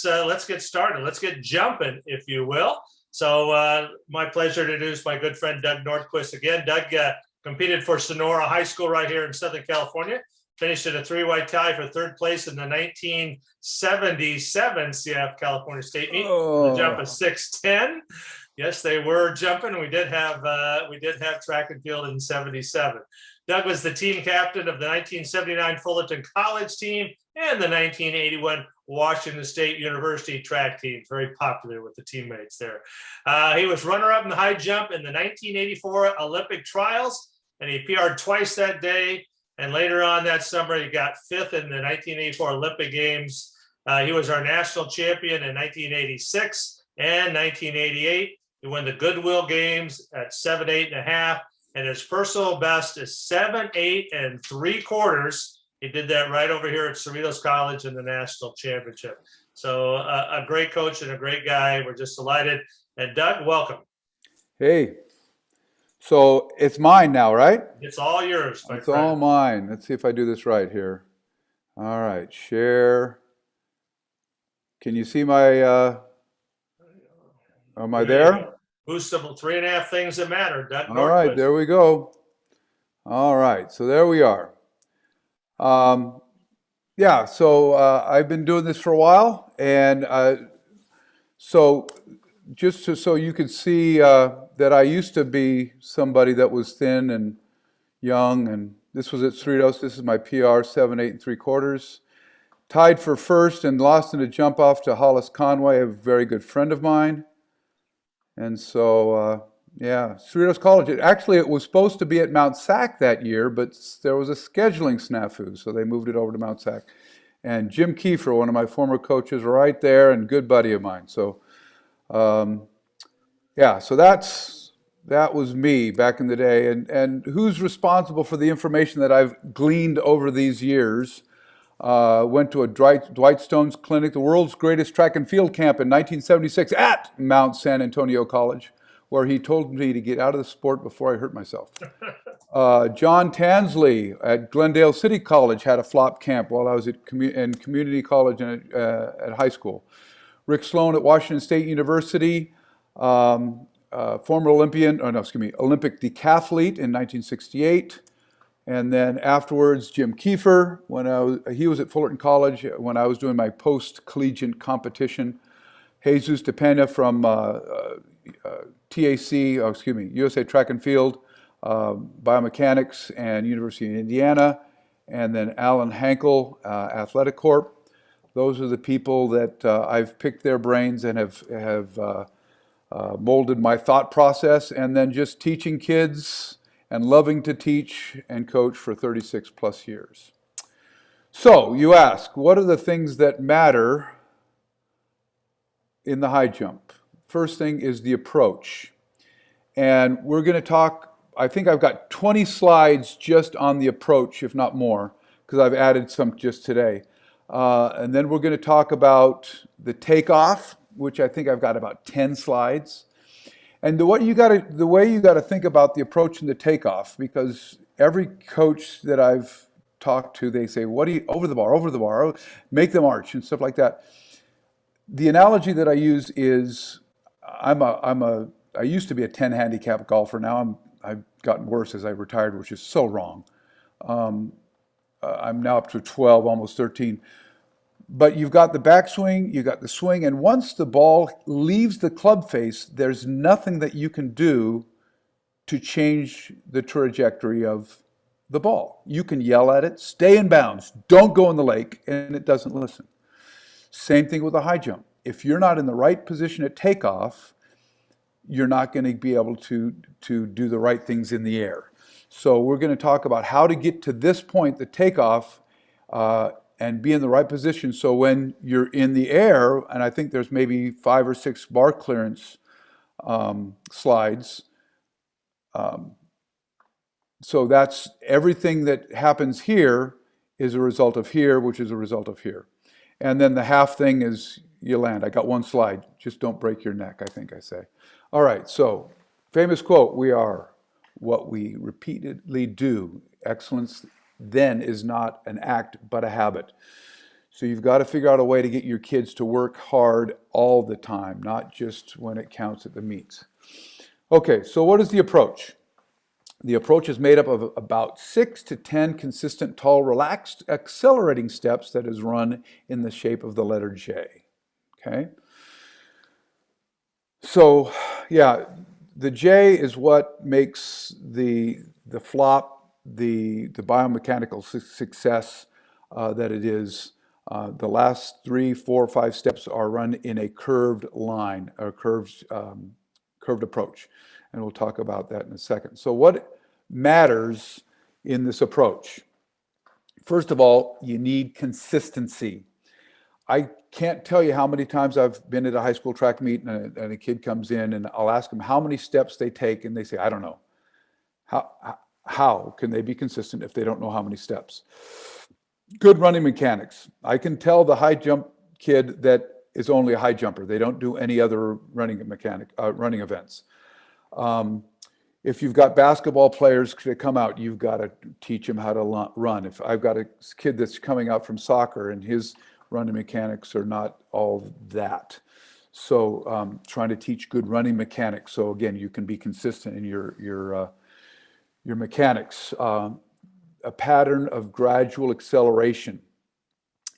let's get started. Let's get jumping, if you will. So my pleasure to introduce my good friend Doug Nordquist again. Doug competed for Sonora High School right here in Southern California. Finished in a three-way tie for third place in the 1977 CIF California State Meet. The jump of 6'10". Yes, they were jumping. We did have track and field in '77. Doug was the team captain of the 1979 Fullerton College team and the 1981 Washington State University track team. Very popular with the teammates there. He was runner-up in the high jump in the 1984 Olympic trials, and he PR'd twice that day. And later on that summer, he got fifth in the 1984 Olympic Games. He was our national champion in 1986 and 1988. He won the Goodwill Games at 7'8.5", and his personal best is 7'8 3/4". He did that right over here at Cerritos College in the national championship. So a great coach and a great guy. We're just delighted. And Doug, welcome. Hey. So it's mine now, right? It's all yours, my It's friend. all mine. Let's see if I do this right here. All right, share. Can you see my, am I there? Boostable 3.5 things that matter, Doug. All right, there we go. All right, so there we are. Yeah, so I've been doing this for a while, and so just so you could see that I used to be somebody that was thin and young, and this was at Cerritos. This is my PR, 7'8 3/4". Tied for first and lost in a jump off to Hollis Conway, a very good friend of mine. And so, yeah, Cerritos College. It was supposed to be at Mount Sac that year, but there was a scheduling snafu, so they moved it over to Mount Sac. And Jim Kiefer, one of my former coaches, right there, and good buddy of mine. So, yeah, so that was me back in the day. And who's responsible for the information that I've gleaned over these years? Went to a Dwight Stone's clinic, the world's greatest track and field camp in 1976 at Mount San Antonio College, where he told me to get out of the sport before I hurt myself. John Tansley at Glendale City College had a flop camp while I was in community college and at high school. Rick Sloan at Washington State University, former Olympic decathlete in 1968. And then afterwards, Jim Kiefer, he was at Fullerton College when I was doing my post-collegiate competition. Jesus DePena from USA Track and Field, Biomechanics, and University of Indiana. And then Alan Hankel, Athletic Corp. Those are the people that I've picked their brains and have molded my thought process, and then just teaching kids and loving to teach and coach for 36 plus years. So you ask, what are the things that matter in the high jump? First thing is the approach. And we're going to talk, I think I've got 20 slides just on the approach, if not more, because I've added some just today. And then we're going to talk about the takeoff, which I think I've got about 10 slides. And the way you got to think about the approach and the takeoff, because every coach that I've talked to, they say, over the bar, make them arch and stuff like that. The analogy that I use is, I used to be a 10 handicap golfer. Now I've gotten worse as I retired, which is so wrong. I'm now up to 12, almost 13. But you've got the backswing, you've got the swing, and once the ball leaves the club face, there's nothing that you can do to change the trajectory of the ball. You can yell at it, stay in bounds, don't go in the lake, and it doesn't listen. Same thing with a high jump. If you're not in the right position at takeoff, you're not going to be able to do the right things in the air. So we're going to talk about how to get to this point, the takeoff, and be in the right position. So when you're in the air, and I think there's maybe 5 or 6 bar clearance slides. So that's everything that happens here is a result of here, which is a result of here. And then the half thing is you land. I got one slide. Just don't break your neck, I think I say. All right, so famous quote, we are what we repeatedly do. Excellence then is not an act, but a habit. So you've got to figure out a way to get your kids to work hard all the time, not just when it counts at the meets. Okay, so what is the approach? The approach is made up of about 6 to 10 consistent, tall, relaxed, accelerating steps that is run in the shape of the letter J. Okay? So, yeah, the J is what makes the flop the biomechanical success that it is. The last 3, 4, 5 steps are run in a curved line, or curved approach. And we'll talk about that in a second. So what matters in this approach? First of all, you need consistency. I can't tell you how many times I've been at a high school track meet and a kid comes in and I'll ask them how many steps they take and they say, I don't know. How can they be consistent if they don't know how many steps? Good running mechanics. I can tell the high jump kid that is only a high jumper. They don't do any other running events. If you've got basketball players that come out, you've got to teach them how to run. If I've got a kid that's coming out from soccer and his running mechanics are not all that. So trying to teach good running mechanics. So again, you can be consistent in your mechanics. A pattern of gradual acceleration.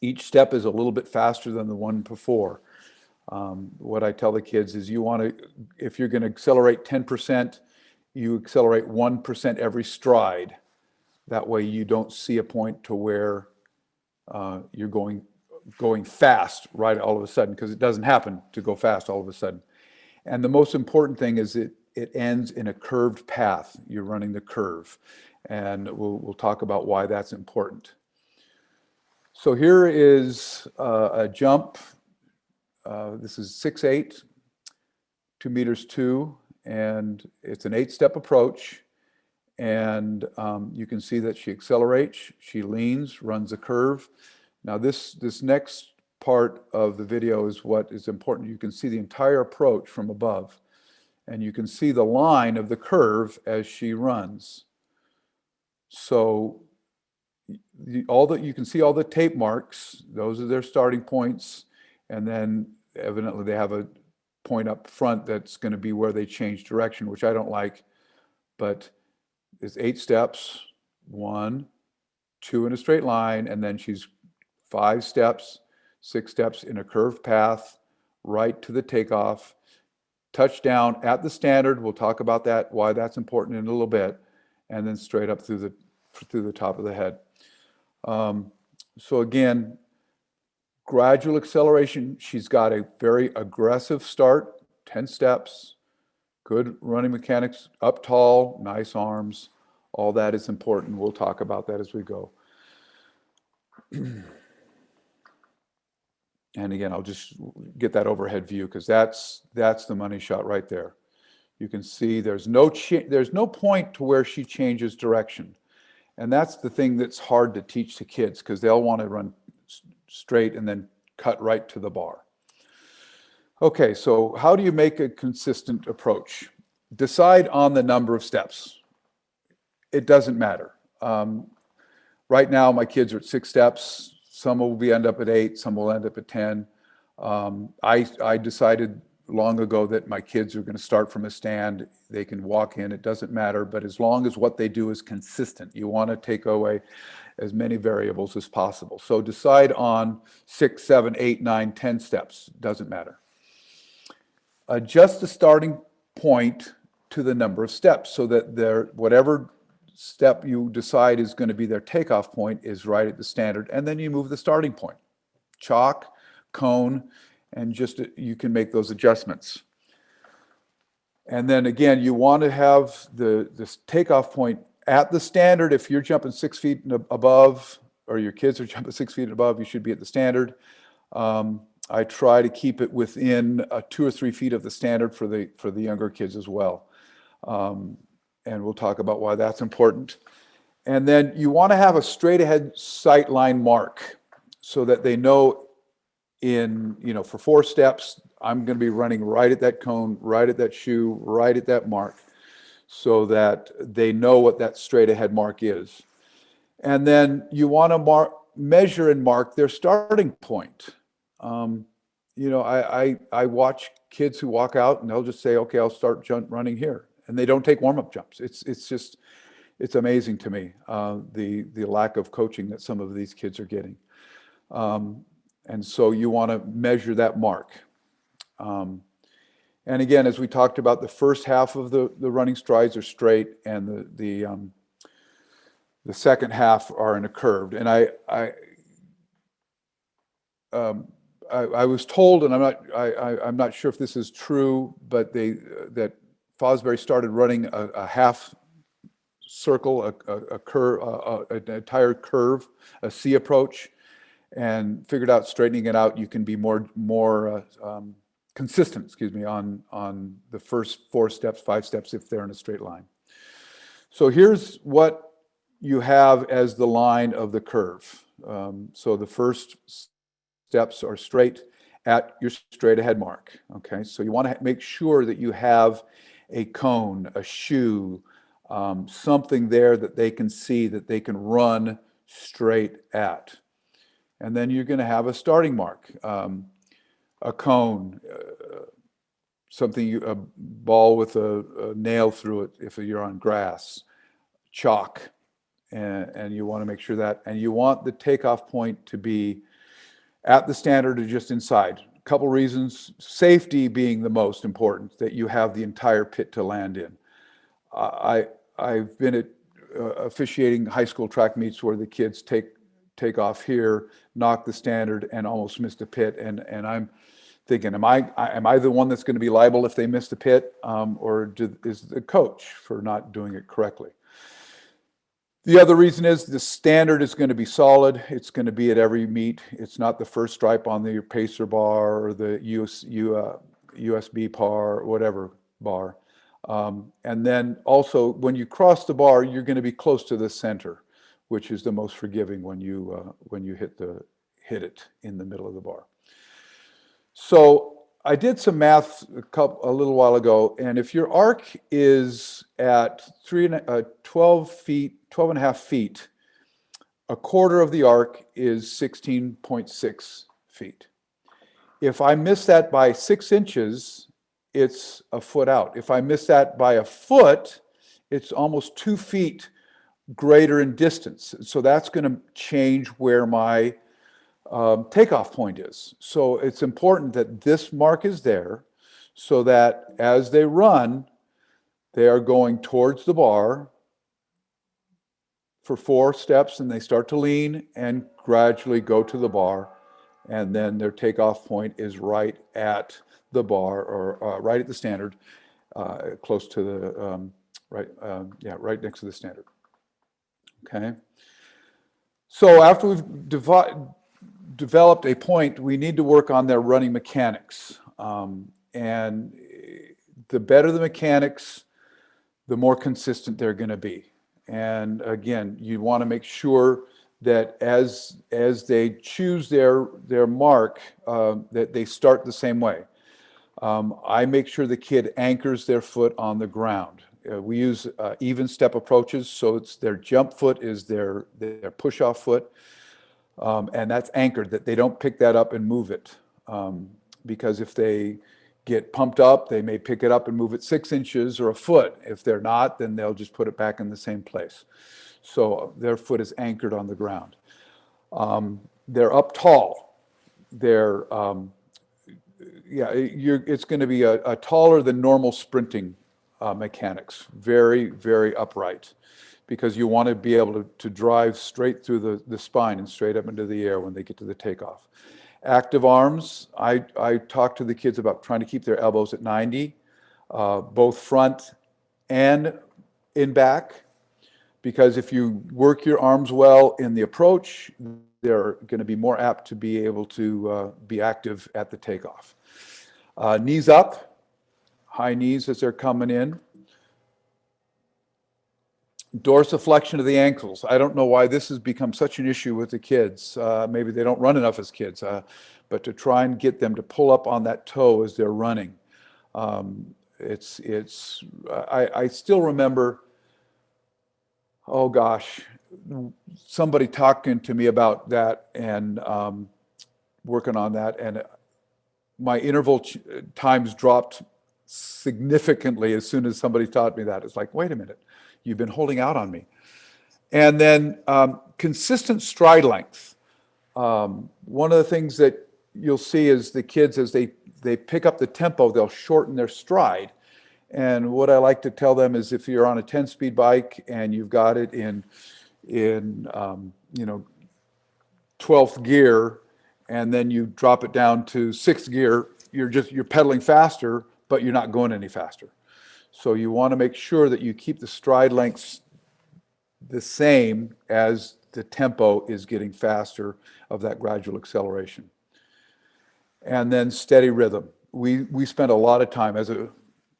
Each step is a little bit faster than the one before. What I tell the kids is if you're going to accelerate 10%, you accelerate 1% every stride. That way you don't see a point to where you're going fast right all of a sudden, because it doesn't happen to go fast all of a sudden. And the most important thing is it ends in a curved path. You're running the curve. And we'll talk about why that's important. So here is a jump. This is 6'8", 2 meters 2, and it's an 8-step approach. And you can see that she accelerates, she leans, runs a curve. Now this next part of the video is what is important. You can see the entire approach from above, and you can see the line of the curve as she runs. So you can see all the tape marks. Those are their starting points, and then evidently they have a point up front that's going to be where they change direction, which I don't like. But it's 8 steps, 1, 2 in a straight line, and then she's 5 steps, 6 steps in a curved path, right to the takeoff, touchdown at the standard. We'll talk about that, why that's important in a little bit, and then straight up through the top of the head. So again, gradual acceleration. She's got a very aggressive start, 10 steps, good running mechanics, up tall, nice arms. All that is important. We'll talk about that as we go. And again, I'll just get that overhead view because that's the money shot right there. You can see there's no point to where she changes direction. And that's the thing that's hard to teach to kids, because they'll want to run straight and then cut right to the bar. Okay, so how do you make a consistent approach? Decide on the number of steps. It doesn't matter. Right now, my kids are at 6 steps. Some will end up at 8, some will end up at 10. I decided long ago that my kids are going to start from a stand. They can walk in, it doesn't matter, but as long as what they do is consistent, you want to take away as many variables as possible. So decide on 6, 7, 8, 9, 10 steps, doesn't matter. Adjust the starting point to the number of steps so that whatever step you decide is going to be their takeoff point is right at the standard, and then you move the starting point. Chalk, cone, and just you can make those adjustments. And then again, you want to have this takeoff point at the standard. If you're jumping 6 feet above, or your kids are jumping 6 feet above, you should be at the standard. I try to keep it within 2 or 3 feet of the standard for the younger kids as well. And we'll talk about why that's important. And then you want to have a straight ahead sight line mark so that they know for 4 steps, I'm going to be running right at that cone, right at that shoe, right at that mark, so that they know what that straight ahead mark is. And then you want to measure and mark their starting point. I watch kids who walk out and they'll just say, okay, I'll start running here. And they don't take warm-up jumps. It's amazing to me, the lack of coaching that some of these kids are getting. And so you want to measure that mark. And again, as we talked about, the first half of the running strides are straight, and the second half are in a curved. And I was told, and I'm not sure if this is true, but that Fosbury started running a half circle, a curve, an entire curve, a C approach, and figured out straightening it out, you can be more consistent, on the first 4 steps, 5 steps if they're in a straight line. So here's what you have as the line of the curve. So the first steps are straight at your straight ahead mark. Okay, so you want to make sure that you have a cone, a shoe, something there that they can see, that they can run straight at. And then you're going to have a starting mark, a cone, a ball with a nail through it if you're on grass, chalk, and you want to make sure that, and you want the takeoff point to be at the standard or just inside. A couple reasons, safety being the most important, that you have the entire pit to land in. I've been at officiating high school track meets where the kids take off here, knock the standard, and almost miss the pit. And I'm thinking, am I the one that's going to be liable if they miss the pit, or is the coach for not doing it correctly? The other reason is the standard is going to be solid. It's going to be at every meet. It's not the first stripe on the pacer bar or the USB bar or whatever bar. And then also when you cross the bar, you're going to be close to the center, which is the most forgiving when you hit it in the middle of the bar. So I did some math a little while ago, and if your arc is at 12 and a half feet, a quarter of the arc is 16.6 feet. If I miss that by 6 inches, it's a foot out. If I miss that by a foot, it's almost 2 feet greater in distance. So that's going to change where my takeoff point is. So it's important that this mark is there so that as they run, they are going towards the bar for 4 steps, and they start to lean and gradually go to the bar, and then their takeoff point is right at the bar, or right at the standard, close to the right next to the standard. Okay. So after we've developed a point, we need to work on their running mechanics, and the better the mechanics, the more consistent they're going to be. And again, you want to make sure that as they choose their mark, that they start the same way. I make sure the kid anchors their foot on the ground. We use even step approaches, so it's their jump foot is their push-off foot, and that's anchored, that they don't pick that up and move it, because if they get pumped up, they may pick it up and move it 6 inches or a foot. If they're not, then they'll just put it back in the same place. So their foot is anchored on the ground. They're up tall. They're it's going to be a taller than normal sprinting mechanics. Very, very upright, because you want to be able to drive straight through the spine and straight up into the air when they get to the takeoff. Active arms, I talk to the kids about trying to keep their elbows at 90, both front and in back, because if you work your arms well in the approach, they're going to be more apt to be able to be active at the takeoff. Knees up, high knees as they're coming in. Dorsiflexion of the ankles. I don't know why this has become such an issue with the kids. Maybe they don't run enough as kids, but to try and get them to pull up on that toe as they're running. I still remember, oh gosh, somebody talking to me about that and working on that, and my interval times dropped significantly as soon as somebody taught me that. It's like, wait a minute, you've been holding out on me. And then consistent stride length. One of the things that you'll see is the kids, as they pick up the tempo, they'll shorten their stride. And what I like to tell them is, if you're on a 10-speed bike and you've got it in 12th gear, and then you drop it down to 6th gear, you're pedaling faster, but you're not going any faster. So you want to make sure that you keep the stride lengths the same as the tempo is getting faster of that gradual acceleration. And then steady rhythm. We spend a lot of time as a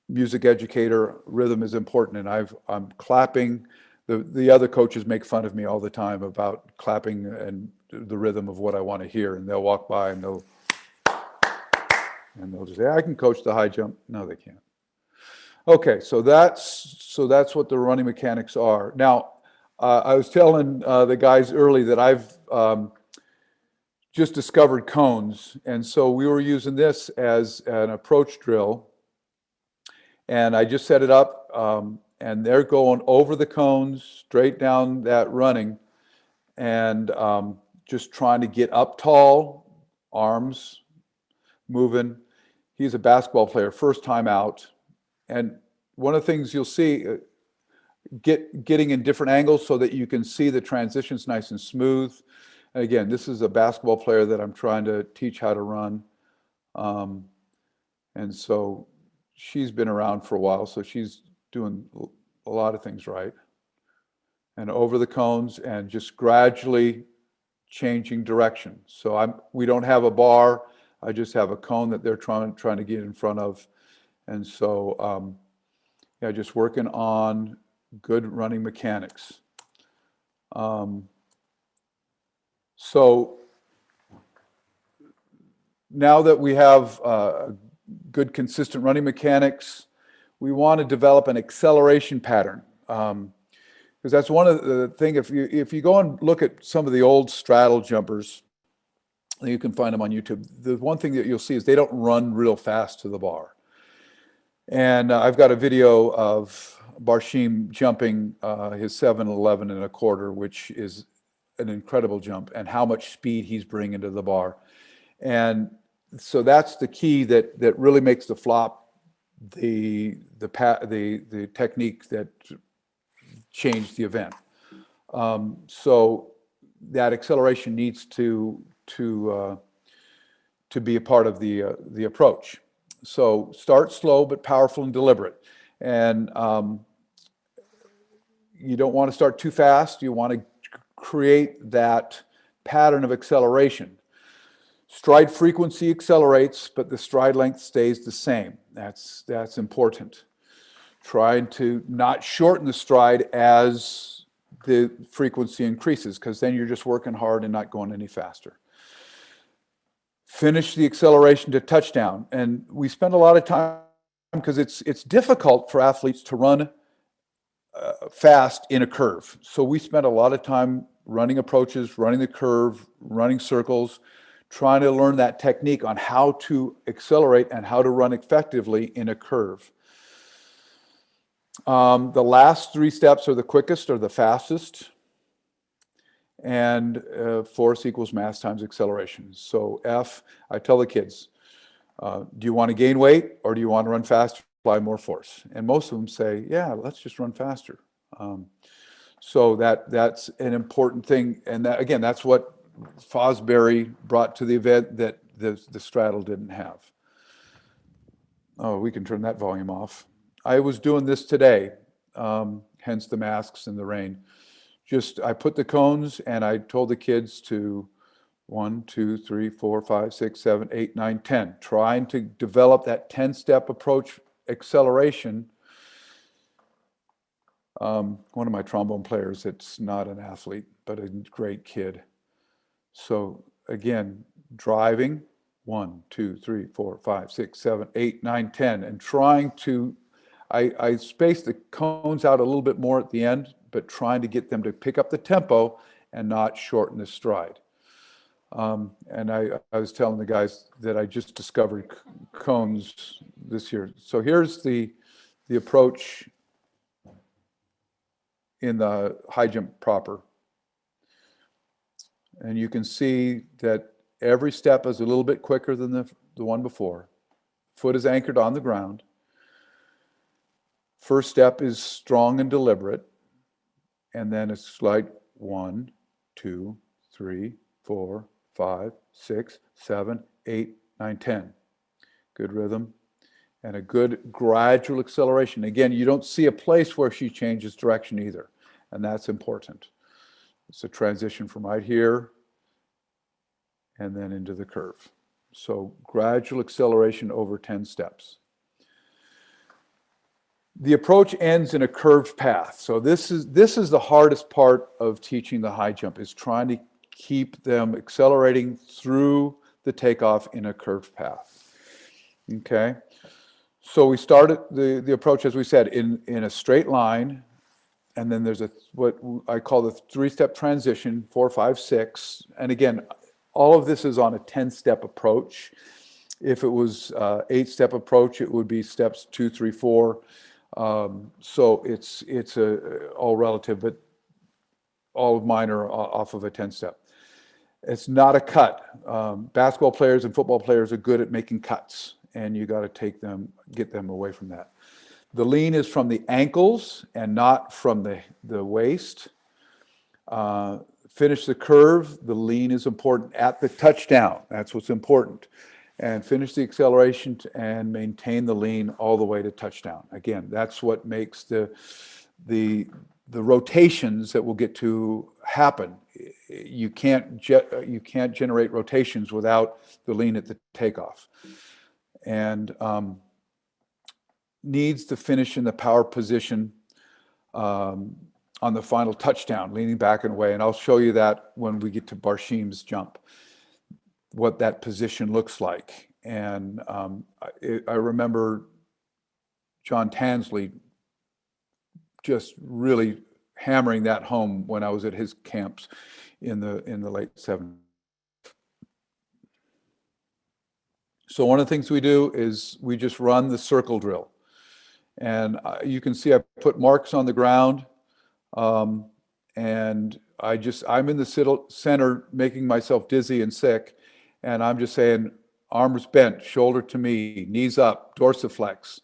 music educator. Rhythm is important, and I'm clapping. The other coaches make fun of me all the time about clapping and the rhythm of what I want to hear, and they'll walk by and they'll just say, I can coach the high jump. No, they can't. Okay, so that's what the running mechanics are. Now, I was telling the guys early that I've just discovered cones, and so we were using this as an approach drill, and I just set it up, and they're going over the cones, straight down that running, and just trying to get up tall, arms moving. He's a basketball player, first time out, and one of the things you'll see, getting in different angles so that you can see the transitions nice and smooth. And again, this is a basketball player that I'm trying to teach how to run. And so she's been around for a while, so she's doing a lot of things right. And over the cones and just gradually changing direction. So we don't have a bar. I just have a cone that they're trying to get in front of. And so, yeah, just working on good running mechanics. So now that we have good, consistent running mechanics, we want to develop an acceleration pattern. Because that's one of the things, if you go and look at some of the old straddle jumpers, you can find them on YouTube. The one thing that you'll see is they don't run real fast to the bar. And I've got a video of Barshim jumping his 7.11 and a quarter, which is an incredible jump, and how much speed he's bringing to the bar. And so that's the key that really makes the flop the technique that changed the event. So that acceleration needs to be a part of the approach. So start slow but powerful and deliberate. And you don't want to start too fast. You want to create that pattern of acceleration. Stride frequency accelerates, but the stride length stays the same. That's important. Trying to not shorten the stride as the frequency increases, because then you're just working hard and not going any faster. Finish the acceleration to touchdown. And we spend a lot of time, because it's difficult for athletes to run fast in a curve. So we spend a lot of time running approaches, running the curve, running circles, trying to learn that technique on how to accelerate and how to run effectively in a curve. The last three steps are the quickest or the fastest. And force equals mass times acceleration. So F, I tell the kids, do you want to gain weight or do you want to run faster, apply more force? And most of them say, yeah, let's just run faster. So that's an important thing. And that, again, that's what Fosbury brought to the event that the straddle didn't have. Oh, we can turn that volume off. I was doing this today, hence the masks and the rain. I put the cones and I told the kids to 1, 2, 3, 4, 5, 6, 7, 8, 9, 10, trying to develop that 10-step approach acceleration. One of my trombone players, it's not an athlete, but a great kid. So again, driving 1, 2, 3, 4, 5, 6, 7, 8, 9, 10, and trying to, I space the cones out a little bit more at the end but trying to get them to pick up the tempo and not shorten the stride. And I was telling the guys that I just discovered cones this year. So here's the approach in the high jump proper. And you can see that every step is a little bit quicker than the one before. Foot is anchored on the ground. First step is strong and deliberate. And then it's like 1, 2, 3, 4, 5, 6, 7, 8, 9, 10. Good rhythm and a good gradual acceleration. Again, you don't see a place where she changes direction either, and that's important. It's a transition from right here and then into the curve. So gradual acceleration over 10 steps. The approach ends in a curved path. So this is the hardest part of teaching the high jump, is trying to keep them accelerating through the takeoff in a curved path. Okay, so we started the approach, as we said, in a straight line, and then there's what I call the 3-step transition, 4, 5, 6, and again, all of this is on a 10-step approach. If it was 8-step approach, it would be steps 2, 3, 4. So it's all relative, but all of mine are off of a 10-step. It's not a cut. Basketball players and football players are good at making cuts, and you got to get them away from that. The lean is from the ankles and not from the waist. Finish the curve. The lean is important at the touchdown. That's what's important. And finish the acceleration and maintain the lean all the way to touchdown. Again, that's what makes the rotations that we'll get to happen. You can't generate rotations without the lean at the takeoff. And needs to finish in the power position on the final touchdown, leaning back and away. And I'll show you that when we get to Barshim's jump, what that position looks like. And I remember John Tansley just really hammering that home when I was at his camps in the late 70s. So one of the things we do is we just run the circle drill. And you can see I put marks on the ground, and I'm in the center making myself dizzy and sick, and I'm just saying arms bent, shoulder to me, knees up, dorsiflex,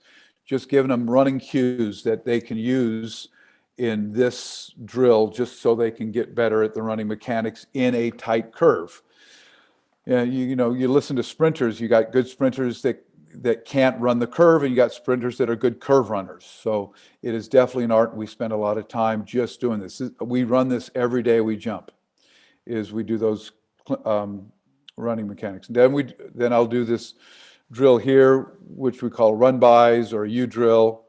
just giving them running cues that they can use in this drill just so they can get better at the running mechanics in a tight curve. Yeah, you listen to sprinters, you got good sprinters that can't run the curve, and you got sprinters that are good curve runners. So it is definitely an art, and we spend a lot of time just doing this. We run this every day we jump, is we do those running mechanics. And then I'll do this drill here, which we call run-bys or U drill.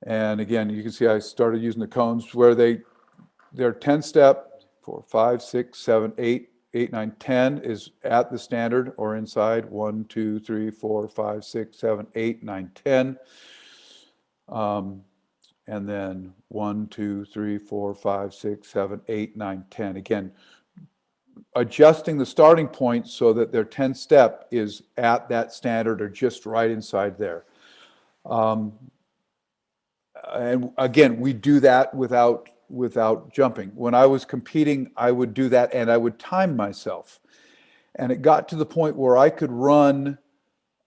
And again, you can see I started using the cones where they're 10-step, 4, 5, 6, 7, 8, 9, 10 is at the standard or inside. 1, 2, 3, 4, 5, 6, 7, 8, 9, 10. And then 1, 2, 3, 4, 5, 6, 7, 8, 9, 10. Again, adjusting the starting point so that their 10-step is at that standard or just right inside there. And again, we do that without jumping. When I was competing, I would do that and I would time myself. And it got to the point where I could run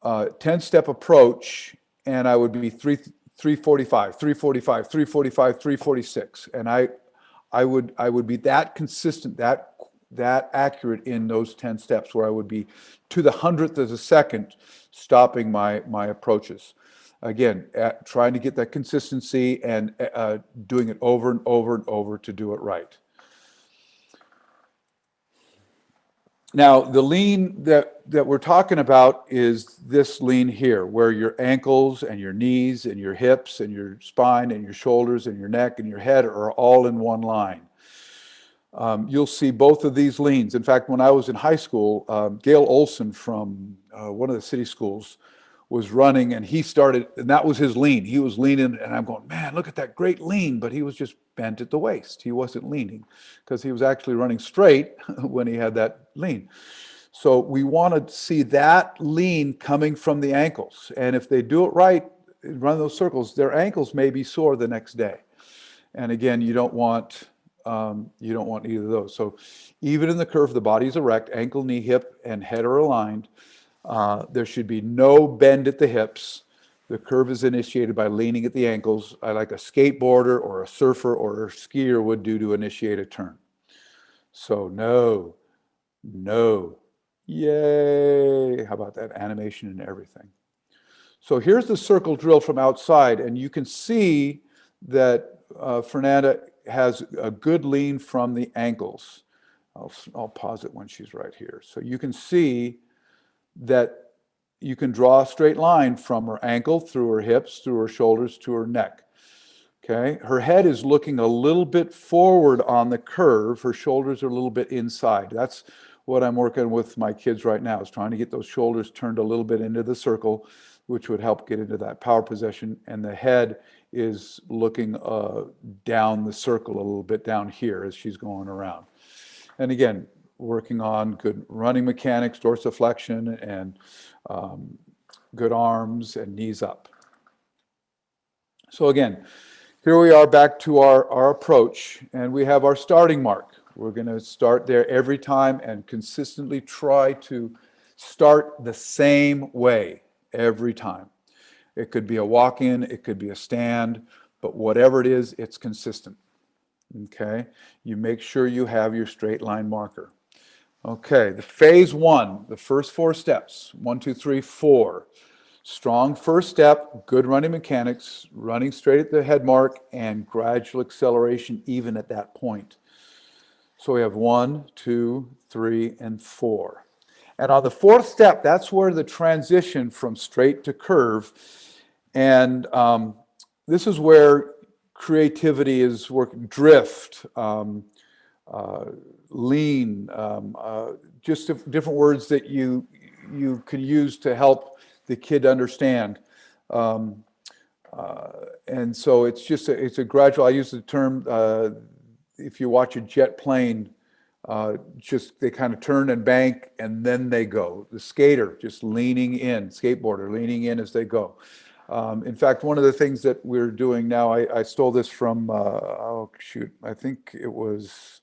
10-step approach and I would be 345, 345, 345, 346. And I would be that consistent, that accurate in those 10 steps where I would be to the 100th of a second stopping my approaches. Again, trying to get that consistency and doing it over and over and over to do it right. Now, the lean that we're talking about is this lean here, where your ankles and your knees and your hips and your spine and your shoulders and your neck and your head are all in one line. You'll see both of these leans. In fact, when I was in high school, Gail Olson from one of the city schools was running, and he started, and that was his lean. He was leaning, and I'm going, man, look at that great lean, but he was just bent at the waist. He wasn't leaning because he was actually running straight when he had that lean. So we want to see that lean coming from the ankles. And if they do it right, run those circles, their ankles may be sore the next day. And again, you don't want either of those. So even in the curve, the body's erect, ankle, knee, hip, and head are aligned. There should be no bend at the hips. The curve is initiated by leaning at the ankles, like a skateboarder or a surfer or a skier would do to initiate a turn. So no, yay. How about that animation and everything? So here's the circle drill from outside, and you can see that Fernanda has a good lean from the ankles. I'll pause it when she's right here. So you can see that you can draw a straight line from her ankle through her hips, through her shoulders, to her neck. Okay, her head is looking a little bit forward on the curve. Her shoulders are a little bit inside. That's what I'm working with my kids right now, is trying to get those shoulders turned a little bit into the circle, which would help get into that power position. And the head is looking down the circle a little bit down here as she's going around. And again, working on good running mechanics, dorsiflexion, and good arms and knees up. So again, here we are back to our approach, and we have our starting mark. We're going to start there every time and consistently try to start the same way every time. It could be a walk-in, it could be a stand, but whatever it is, it's consistent. Okay, you make sure you have your straight line marker. Okay, the phase one, the first 4 steps, 1, 2, 3, 4. Strong first step, good running mechanics, running straight at the head mark, and gradual acceleration even at that point. So we have 1, 2, 3, and 4. And on the 4th step, that's where the transition from straight to curve. And this is where creativity is working, drift, lean, just different words that you can use to help the kid understand. And so it's just it's a gradual, I use the term, if you watch a jet plane, just they kind of turn and bank and then they go. The skater just leaning in, skateboarder leaning in as they go. In fact, one of the things that we're doing now, I stole this from, oh shoot, I think it was,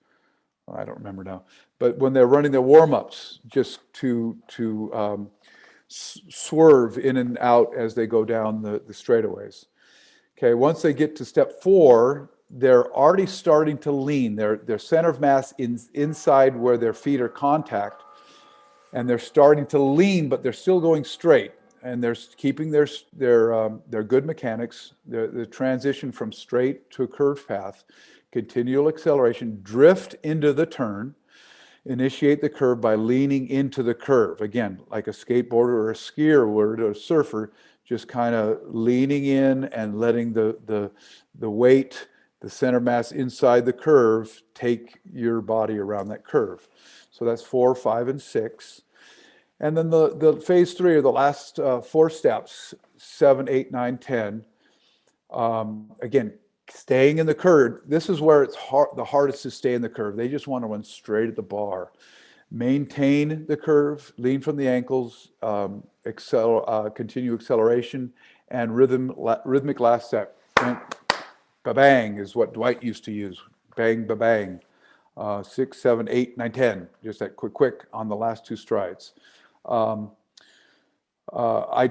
I don't remember now, but when they're running their warm-ups, just to swerve in and out as they go down the straightaways. Okay, once they get to step 4, they're already starting to lean. Their center of mass inside where their feet are contact, and they're starting to lean, but they're still going straight. And they're keeping their good mechanics, the transition from straight to a curved path, continual acceleration, drift into the turn, initiate the curve by leaning into the curve. Again, like a skateboarder or a skier or a surfer, just kind of leaning in and letting the weight, the center mass inside the curve, take your body around that curve. So that's 4, 5, and 6. And then the phase 3 are the last 4 steps, 7, 8, 9, 10. Again, staying in the curve. This is where it's the hardest to stay in the curve. They just want to run straight at the bar. Maintain the curve, lean from the ankles, continue acceleration, and rhythmic last step. Ba-bang is what Dwight used to use. Bang, ba-bang. 6, 7, 8, 9, 10. Just that quick on the last 2 strides. I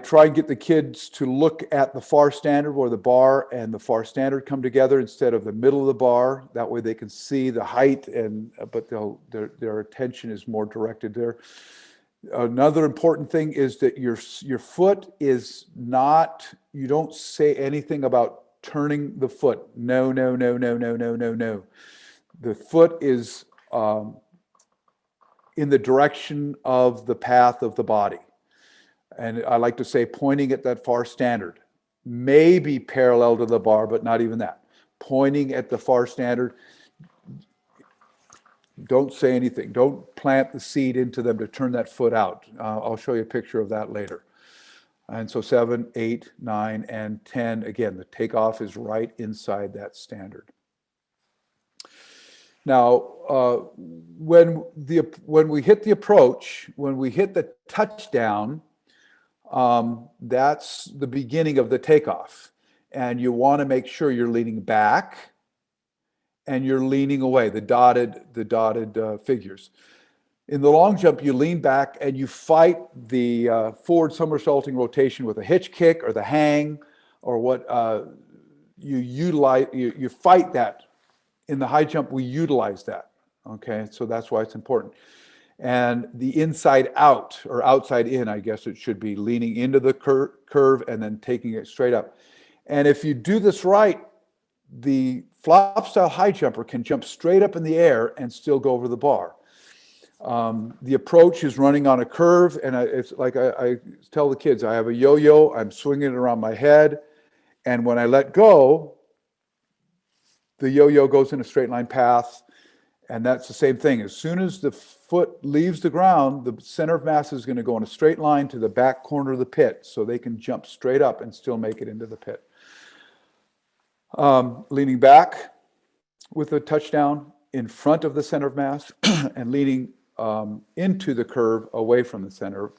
try and get the kids to look at the far standard where the bar and the far standard come together instead of the middle of the bar. That way they can see the height, but their attention is more directed there. Another important thing is that your foot is not, you don't say anything about turning the foot. No. The foot is in the direction of the path of the body. And I like to say pointing at that far standard, maybe parallel to the bar, but not even that. Pointing at the far standard, don't say anything. Don't plant the seed into them to turn that foot out. I'll show you a picture of that later. And so 7, 8, 9, and 10, again, the takeoff is right inside that standard. Now, when we hit the approach, when we hit the touchdown, that's the beginning of the takeoff. And you want to make sure you're leaning back and you're leaning away, the dotted figures. In the long jump, you lean back and you fight the forward somersaulting rotation with a hitch kick or the hang, or what you utilize. You fight that. In the high jump, we utilize that. Okay, so that's why it's important. And the inside out, or outside in, I guess it should be, leaning into the curve and then taking it straight up. And if you do this right, the flop style high jumper can jump straight up in the air and still go over the bar. The approach is running on a curve, and it's like I tell the kids, I have a yo-yo, I'm swinging it around my head, and when I let go, the yo-yo goes in a straight line path, and that's the same thing. As soon as the foot leaves the ground, the center of mass is going to go in a straight line to the back corner of the pit, so they can jump straight up and still make it into the pit. Leaning back with a touchdown in front of the center of mass and leaning into the curve away from the center.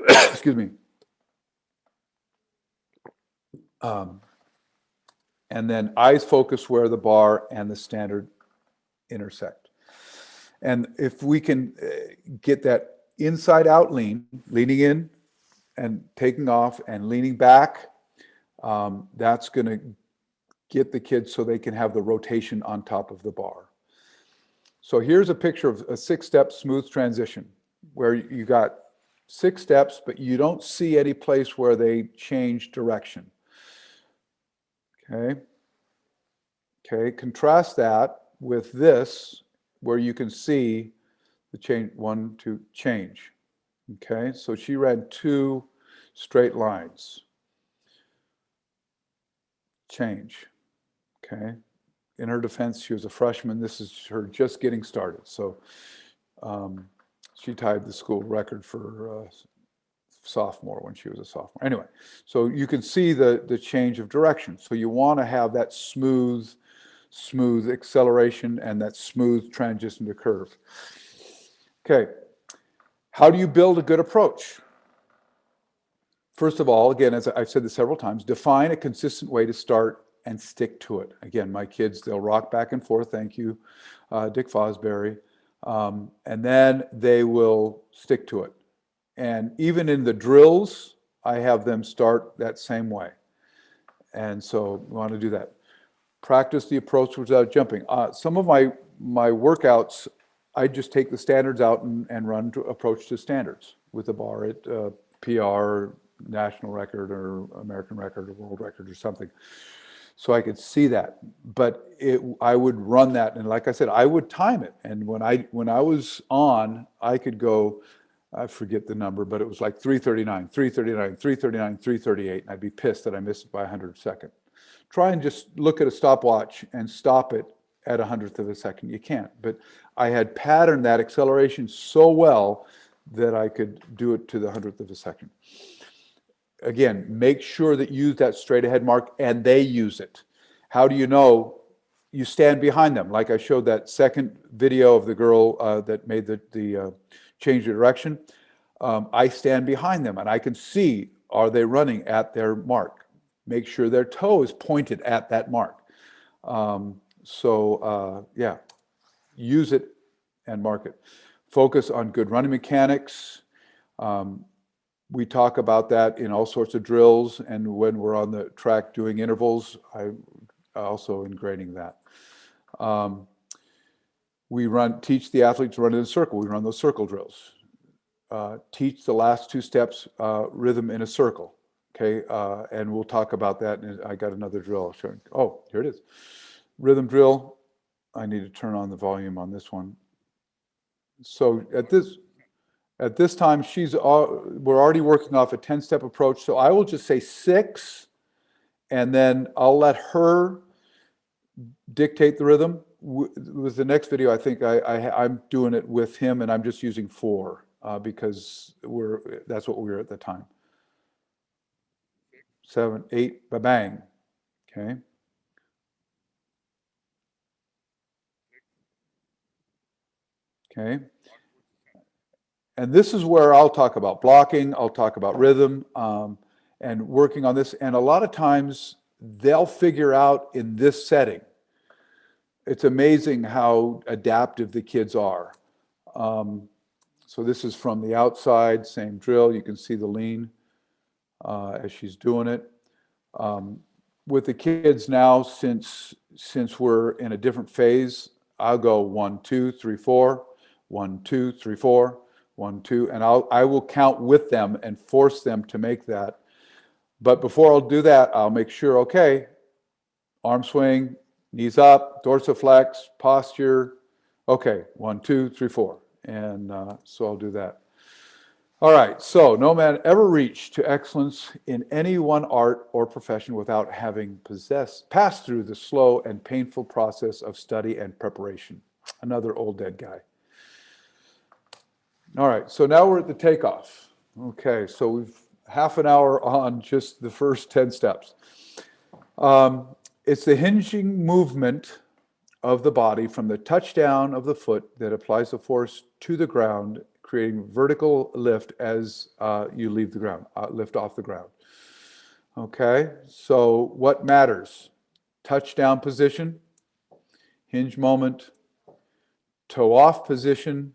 Excuse me. And then eyes focus where the bar and the standard intersect. And if we can get that inside out lean, leaning in and taking off and leaning back, that's going to get the kids so they can have the rotation on top of the bar. So here's a picture of a 6-step smooth transition where you got 6 steps, but you don't see any place where they change direction. Okay. Contrast that with this, where you can see the change, 1, 2, change. Okay, so she ran 2 straight lines. Change. Okay. In her defense, she was a freshman. This is her just getting started. So she tied the school record for sophomore when she was a sophomore. Anyway, so you can see the change of direction. So you want to have that smooth acceleration and that smooth transition to curve. Okay, how do you build a good approach? First of all, again, as I've said this several times, define a consistent way to start and stick to it. Again, my kids, they'll rock back and forth. Thank you, Dick Fosbury. And then they will stick to it. And even in the drills, I have them start that same way. And so we want to do that. Practice the approach without jumping. Some of my workouts, I just take the standards out and run to approach to standards with the bar at PR, national record, or American record, or world record, or something. So I could see that. But I would run that, and like I said, I would time it. And when I was on, I could go, I forget the number, but it was like 339, 339, 339, 338, and I'd be pissed that I missed it by 100 seconds. Try and just look at a stopwatch and stop it at 100th of a second. You can't. But I had patterned that acceleration so well that I could do it to the 100th of a second. Again, make sure that you use that straight ahead mark and they use it. How do you know? You stand behind them. Like I showed that second video of the girl that made the change of direction. I stand behind them and I can see, are they running at their mark? Make sure their toe is pointed at that mark. Yeah, use it and mark it. Focus on good running mechanics. We talk about that in all sorts of drills, and when we're on the track doing intervals, I also ingraining that. We teach the athlete to run in a circle. We run those circle drills. Teach the last 2 steps rhythm in a circle. Okay, and we'll talk about that. And I got another drill. Oh, here it is. Rhythm drill. I need to turn on the volume on this one. So at this time, we're already working off a 10-step approach. So I will just say 6, and then I'll let her dictate the rhythm. With the next video, I think I'm doing it with him, and I'm just using 4 because that's what we were at the time. 7, 8, ba-bang. Okay. Okay. And this is where I'll talk about blocking, I'll talk about rhythm, and working on this. And a lot of times they'll figure out in this setting. It's amazing how adaptive the kids are. So this is from the outside, same drill. You can see the lean as she's doing it. With the kids now, since we're in a different phase, I'll go 1, 2, 3, 4, 1, 2, 3, 4, 1, 2, and I will count with them and force them to make that. But before I'll do that, I'll make sure, okay, arm swing, knees up, dorsiflex, posture. Okay, 1, 2, 3, 4. And so I'll do that. All right, so no man ever reached to excellence in any one art or profession without having passed through the slow and painful process of study and preparation. Another old dead guy. All right, so now we're at the takeoff. Okay, so we've half an hour on just the first 10 steps. It's the hinging movement of the body from the touchdown of the foot that applies the force to the ground, creating vertical lift as you leave the ground, lift off the ground. Okay, so what matters? Touchdown position, hinge moment, toe off position,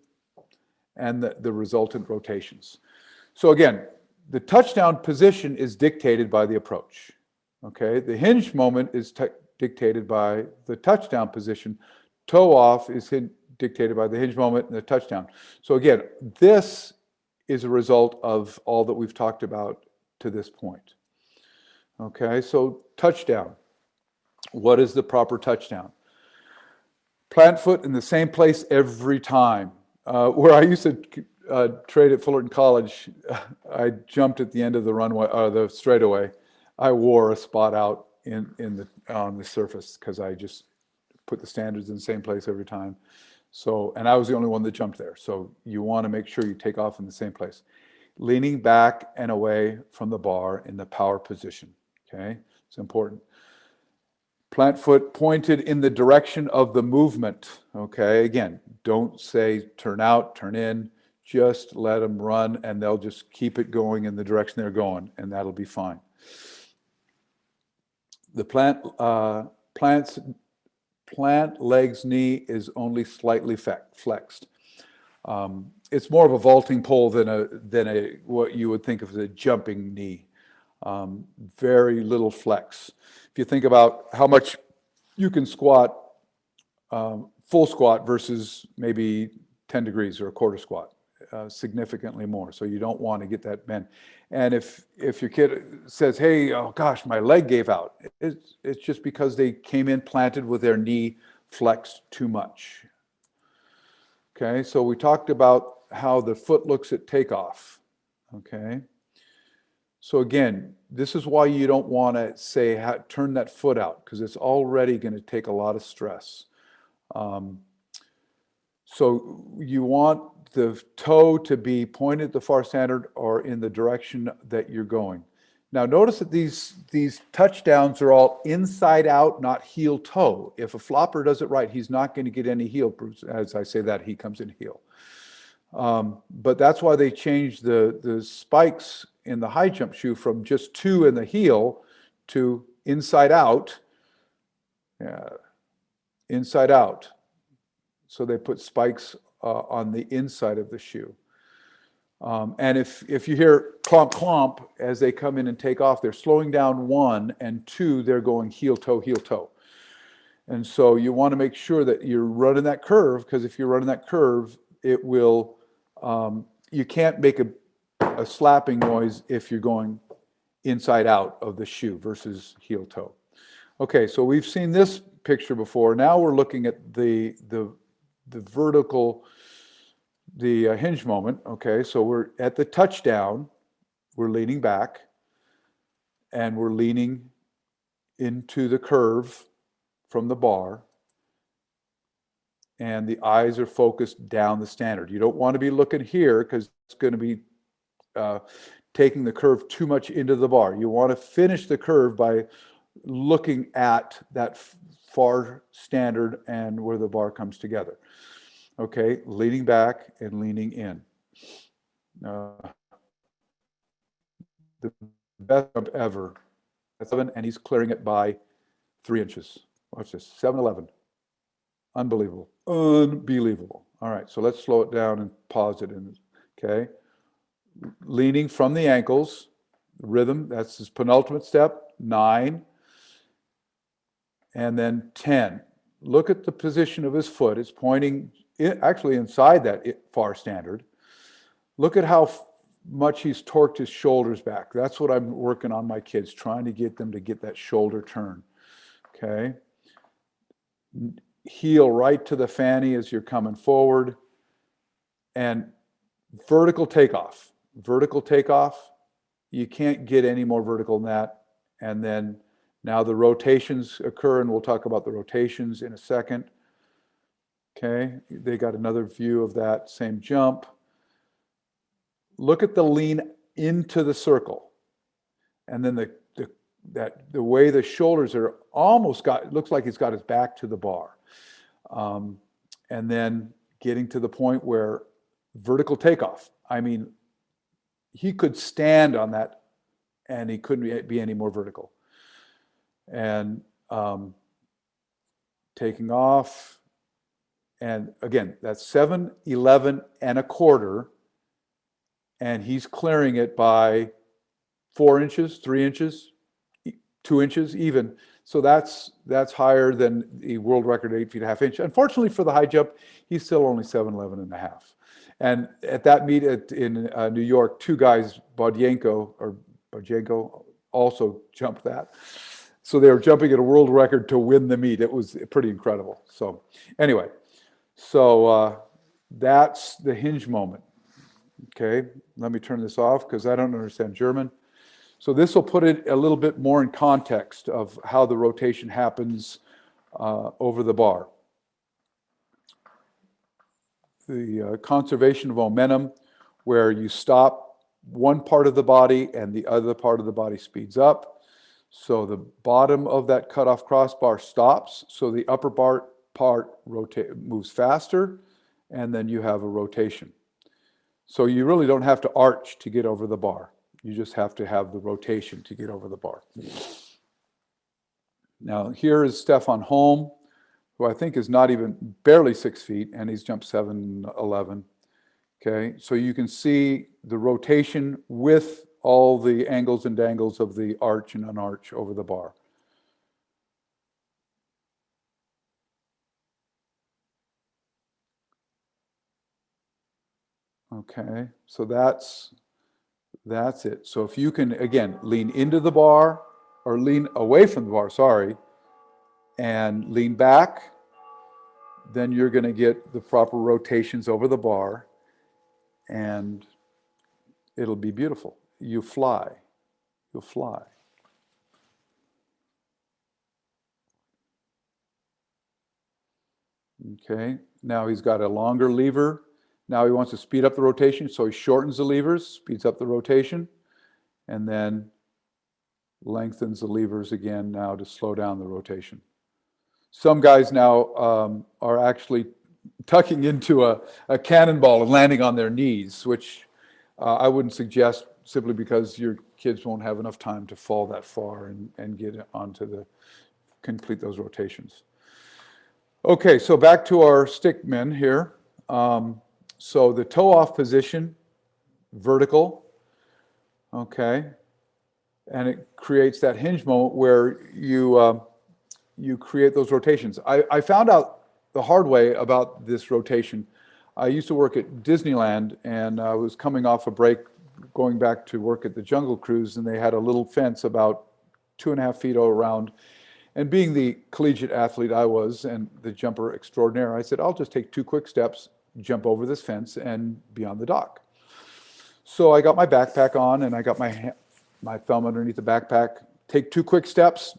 and the resultant rotations. So again, the touchdown position is dictated by the approach. Okay, the hinge moment is dictated by the touchdown position. Toe off is dictated by the hinge moment and the touchdown. So again, this is a result of all that we've talked about to this point. Okay, so touchdown. What is the proper touchdown? Plant foot in the same place every time. Where I used to trade at Fullerton College, I jumped at the end of the runway, the straightaway. I wore a spot out on the surface because I just put the standards in the same place every time. So, and I was the only one that jumped there. So you want to make sure you take off in the same place. Leaning back and away from the bar in the power position. Okay, it's important. Plant foot pointed in the direction of the movement. Okay, again, don't say turn out, turn in. Just let them run and they'll just keep it going in the direction they're going, and that'll be fine. The plant leg's knee is only slightly flexed. It's more of a vaulting pole than a what you would think of as a jumping knee. Very little flex. If you think about how much you can squat, full squat versus maybe 10 degrees or a quarter squat, significantly more. So you don't want to get that bend. And if your kid says, hey, oh gosh, my leg gave out, it's just because they came in planted with their knee flexed too much. Okay, so we talked about how the foot looks at takeoff. Okay. So again, this is why you don't want to say, turn that foot out, because it's already going to take a lot of stress. So you want the toe to be pointed at the far standard or in the direction that you're going. Now notice that these touchdowns are all inside out, not heel toe. If a flopper does it right, he's not going to get any heel. As I say that, he comes in heel. But that's why they changed the spikes in the high jump shoe from just 2 in the heel to inside out. Inside out. So they put spikes on the inside of the shoe. And if you hear clomp, clomp as they come in and take off, they're slowing down 1, and 2, they're going heel, toe, heel, toe. And so you want to make sure that you're running that curve, because if you're running that curve, it will, you can't make a slapping noise if you're going inside out of the shoe versus heel toe. Okay, so we've seen this picture before. Now we're looking at the vertical, the hinge moment. Okay, so we're at the touchdown, we're leaning back, and we're leaning into the curve from the bar, and the eyes are focused down the standard. You don't want to be looking here because it's going to be taking the curve too much into the bar. You want to finish the curve by looking at that far standard and where the bar comes together. Okay, leaning back and leaning in. The best jump ever. And he's clearing it by 3 inches. Watch this, 7-11. Unbelievable, unbelievable. All right, so let's slow it down and pause it. Okay, leaning from the ankles, rhythm, that's his penultimate step, 9, and then 10. Look at the position of his foot. It's pointing actually inside that far standard. Look at how much he's torqued his shoulders back. That's what I'm working on my kids, trying to get them to get that shoulder turn. Okay. Heel right to the fanny as you're coming forward. And vertical takeoff. Vertical takeoff. You can't get any more vertical than that. And then now the rotations occur, and we'll talk about the rotations in a second. Okay, they got another view of that same jump. Look at the lean into the circle. And then the way the shoulders are almost got, it looks like he's got his back to the bar. And then getting to the point where vertical takeoff. I mean, he could stand on that and he couldn't be any more vertical. And taking off. And again, that's 7-11 and a quarter. And he's clearing it by 4 inches, 3 inches, 2 inches even. So that's higher than the world record, 8 feet, 1/2 inch. Unfortunately for the high jump, he's still only 7-11 and a half. And at that meet in New York, 2 guys, Bodyenko also jumped that. So they were jumping at a world record to win the meet. It was pretty incredible. So anyway, so that's the hinge moment. Okay, let me turn this off because I don't understand German. So this will put it a little bit more in context of how the rotation happens over the bar. The conservation of momentum, where you stop one part of the body and the other part of the body speeds up. So the bottom of that cutoff crossbar stops, so the upper part moves faster, and then you have a rotation. So you really don't have to arch to get over the bar. You just have to have the rotation to get over the bar. Now here is Stefan Holm, who I think is not even barely 6 feet, and he's jumped 7-11. Okay, so you can see the rotation with all the angles and dangles of the arch and unarch over the bar. Okay, so that's it. So if you can, again, lean into the bar or lean away from the bar, sorry, and lean back, then you're going to get the proper rotations over the bar and it'll be beautiful. You fly. You'll fly. Okay, now he's got a longer lever. Now he wants to speed up the rotation, so he shortens the levers, speeds up the rotation, and then lengthens the levers again now to slow down the rotation. Some guys now are actually tucking into a cannonball and landing on their knees, which I wouldn't suggest, simply because your kids won't have enough time to fall that far and get onto complete those rotations. Okay, so back to our stick men here. So the toe off position, vertical, okay, and it creates that hinge moment where you create those rotations. I found out the hard way about this rotation. I used to work at Disneyland, and I was coming off a break, going back to work at the Jungle Cruise, and they had a little fence about 2.5 feet around. And being the collegiate athlete I was, and the jumper extraordinaire, I said, I'll just take 2 quick steps, jump over this fence, and be on the dock. So I got my backpack on, and I got my thumb underneath the backpack, take 2 quick steps,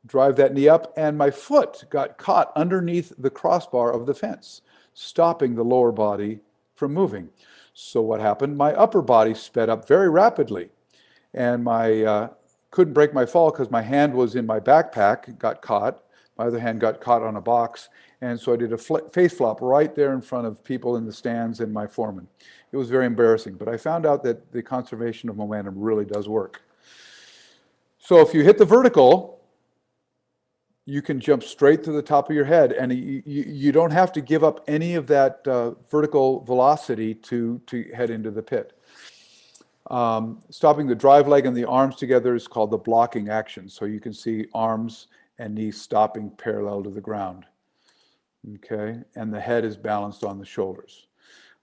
drive that knee up, and my foot got caught underneath the crossbar of the fence, stopping the lower body from moving. So what happened? My upper body sped up very rapidly, and my couldn't break my fall because my hand was in my backpack, got caught. My other hand got caught on a box, and so I did a face flop right there in front of people in the stands and my foreman. It was very embarrassing, but I found out that the conservation of momentum really does work. So if you hit the vertical, you can jump straight to the top of your head, and you don't have to give up any of that vertical velocity to head into the pit. Stopping the drive leg and the arms together is called the blocking action. So you can see arms and knees stopping parallel to the ground. Okay, and the head is balanced on the shoulders.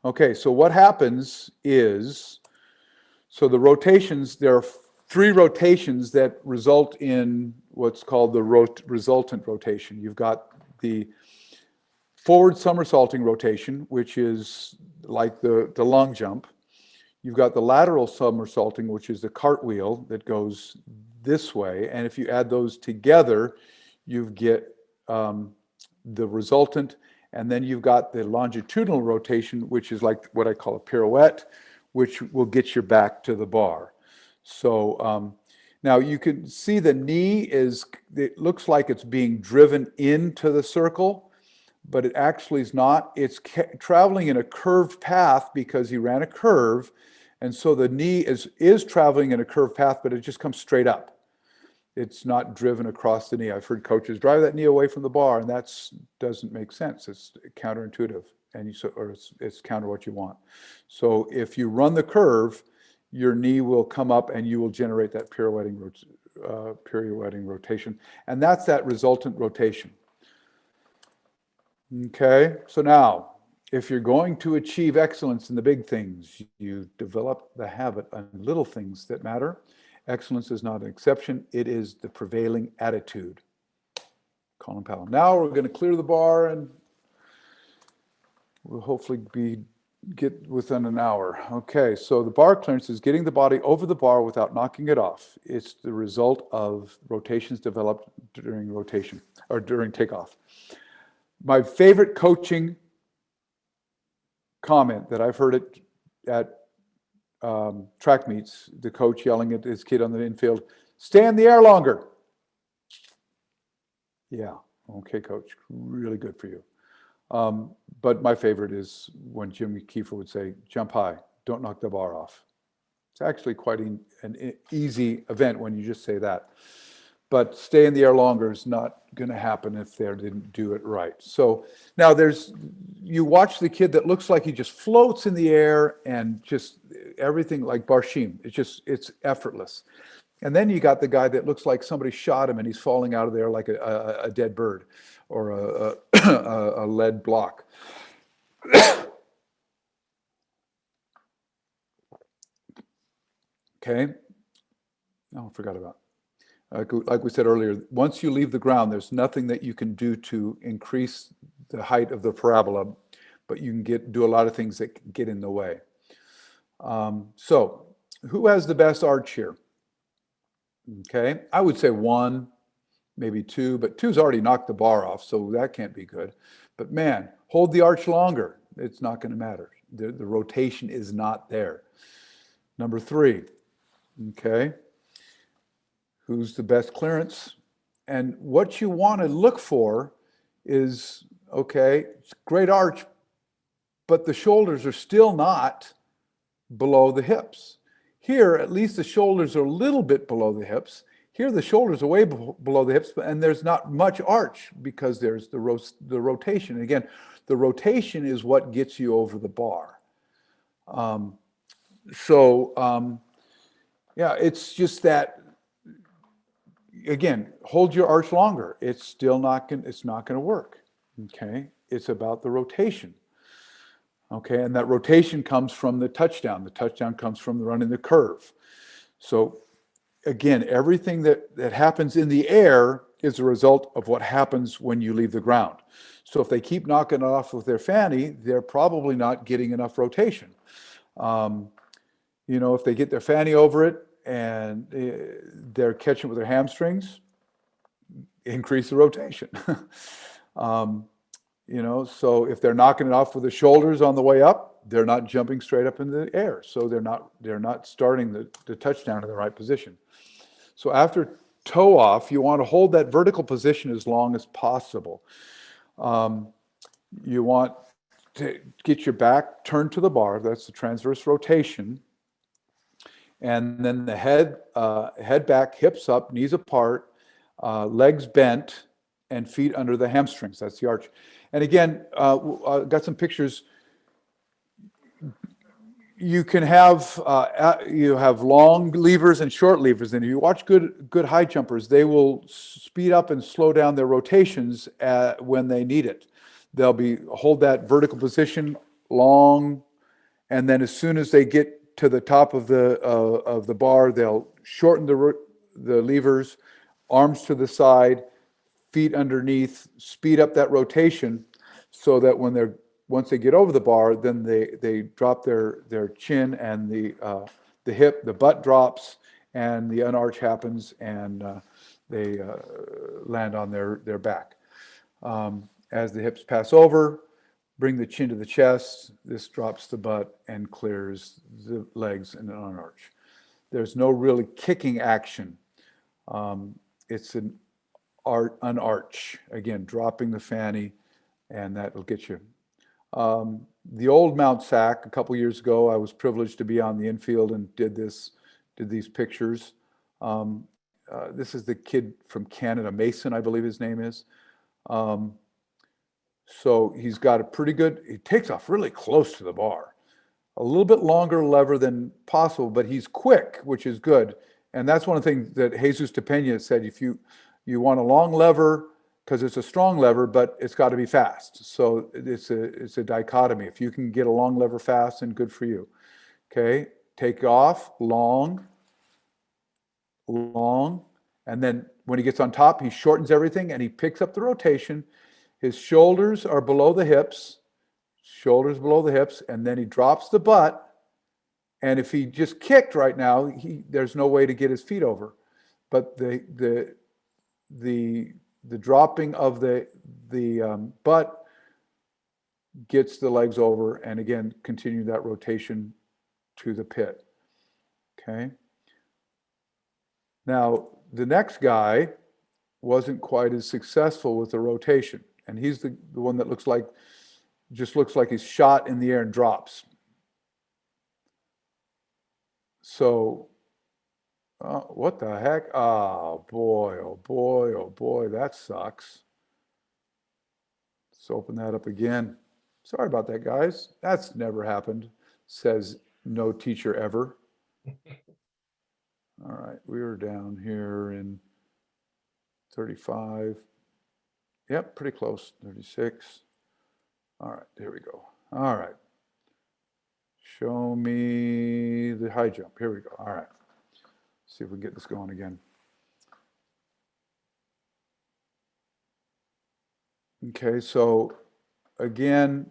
Okay, so what happens is, so the rotations, there are 3 rotations that result in what's called the resultant rotation. You've got the forward somersaulting rotation, which is like the long jump. You've got the lateral somersaulting, which is the cartwheel that goes this way. And if you add those together, you get the resultant. And then you've got the longitudinal rotation, which is like what I call a pirouette, which will get your back to the bar. So now you can see the knee it looks like it's being driven into the circle, but it actually is not. It's traveling in a curved path because he ran a curve. And so the knee is traveling in a curved path, but it just comes straight up. It's not driven across the knee. I've heard coaches drive that knee away from the bar, and that doesn't make sense. It's counterintuitive, or it's counter what you want. So if you run the curve, your knee will come up and you will generate that pirouetting rotation. And that's that resultant rotation. Okay, so now, if you're going to achieve excellence in the big things, you develop the habit on little things that matter. Excellence is not an exception. It is the prevailing attitude. Colin Powell. Now we're going to clear the bar, and we'll hopefully get within an hour. Okay, so the bar clearance is getting the body over the bar without knocking it off. It's the result of rotations developed during rotation or during takeoff. My favorite coaching comment that I've heard at track meets, the coach yelling at his kid on the infield, "Stay in the air longer." Yeah, okay, coach, really good for you. But my favorite is when Jimmy Kiefer would say, "Jump high, don't knock the bar off." It's actually quite an easy event when you just say that. But stay in the air longer is not going to happen if they didn't do it right. So now you watch the kid that looks like he just floats in the air and just everything like Barshim. It's effortless. And then you got the guy that looks like somebody shot him and he's falling out of there like a dead bird or a lead block. Okay. Oh, I forgot about. Like we said earlier, once you leave the ground, there's nothing that you can do to increase the height of the parabola, but you can do a lot of things that get in the way. So who has the best arch here? Okay, I would say 1, maybe 2, but 2's already knocked the bar off, so that can't be good. But man, hold the arch longer. It's not going to matter. The rotation is not there. Number 3, okay. Who's the best clearance? And what you want to look for is, okay, it's great arch, but the shoulders are still not below the hips. Here, at least the shoulders are a little bit below the hips. Here, the shoulders are way below the hips, and there's not much arch because there's the rotation. And again, the rotation is what gets you over the bar. Yeah, it's just that. Again, hold your arch longer. It's still not going. It's not going to work. Okay, it's about the rotation. Okay, and that rotation comes from the touchdown. The touchdown comes from running the curve. So, again, everything that happens in the air is a result of what happens when you leave the ground. So, if they keep knocking it off with their fanny, they're probably not getting enough rotation. If they get their fanny over it, and they're catching with their hamstrings, increase the rotation. You know, so if they're knocking it off with the shoulders on the way up, they're not jumping straight up in the air. So they're not starting the touchdown in the right position. So after toe off, you want to hold that vertical position as long as possible. You want to get your back turned to the bar. That's the transverse rotation. And then the head back, hips up, knees apart, legs bent, and feet under the hamstrings. That's the arch. And again, got some pictures. You can have long levers and short levers, and if you watch good high jumpers, they will speed up and slow down their rotations when they need it. They'll hold that vertical position long, and then as soon as they get to the top of the bar, they'll shorten the levers, arms to the side, feet underneath, speed up that rotation, so that once they get over the bar, then they drop their chin, and the hip, the butt drops, and the unarch happens, and they land on their back. As the hips pass over, bring the chin to the chest. This drops the butt and clears the legs in an unarch. There's no really kicking action. It's an unarch. Again, dropping the fanny, and that will get you. The old Mount SAC, a couple years ago, I was privileged to be on the infield and did these pictures. This is the kid from Canada, Mason, I believe his name is. So he's got a pretty good, he takes off really close to the bar. A little bit longer lever than possible, but he's quick, which is good. And that's one of the things that Jesus Tepena said, if you want a long lever, because it's a strong lever, but it's got to be fast. So it's a dichotomy. If you can get a long lever fast, then good for you. Okay, take off, long, and then when he gets on top, he shortens everything and he picks up the rotation. His shoulders are below the hips, and then he drops the butt. And if he just kicked right now, there's no way to get his feet over. But the dropping of the butt gets the legs over, and again, continue that rotation to the pit. Okay. Now, the next guy wasn't quite as successful with the rotation, and he's the one that looks like he's shot in the air and drops. So, what the heck? Oh boy, oh boy, oh boy, that sucks. Let's open that up again. Sorry about that, guys. That's never happened, says no teacher ever. All right, we were down here in 35. Yep, pretty close, 36. All right, there we go. All right. Show me the high jump. Here we go. All right. See if we can get this going again. Okay, so again,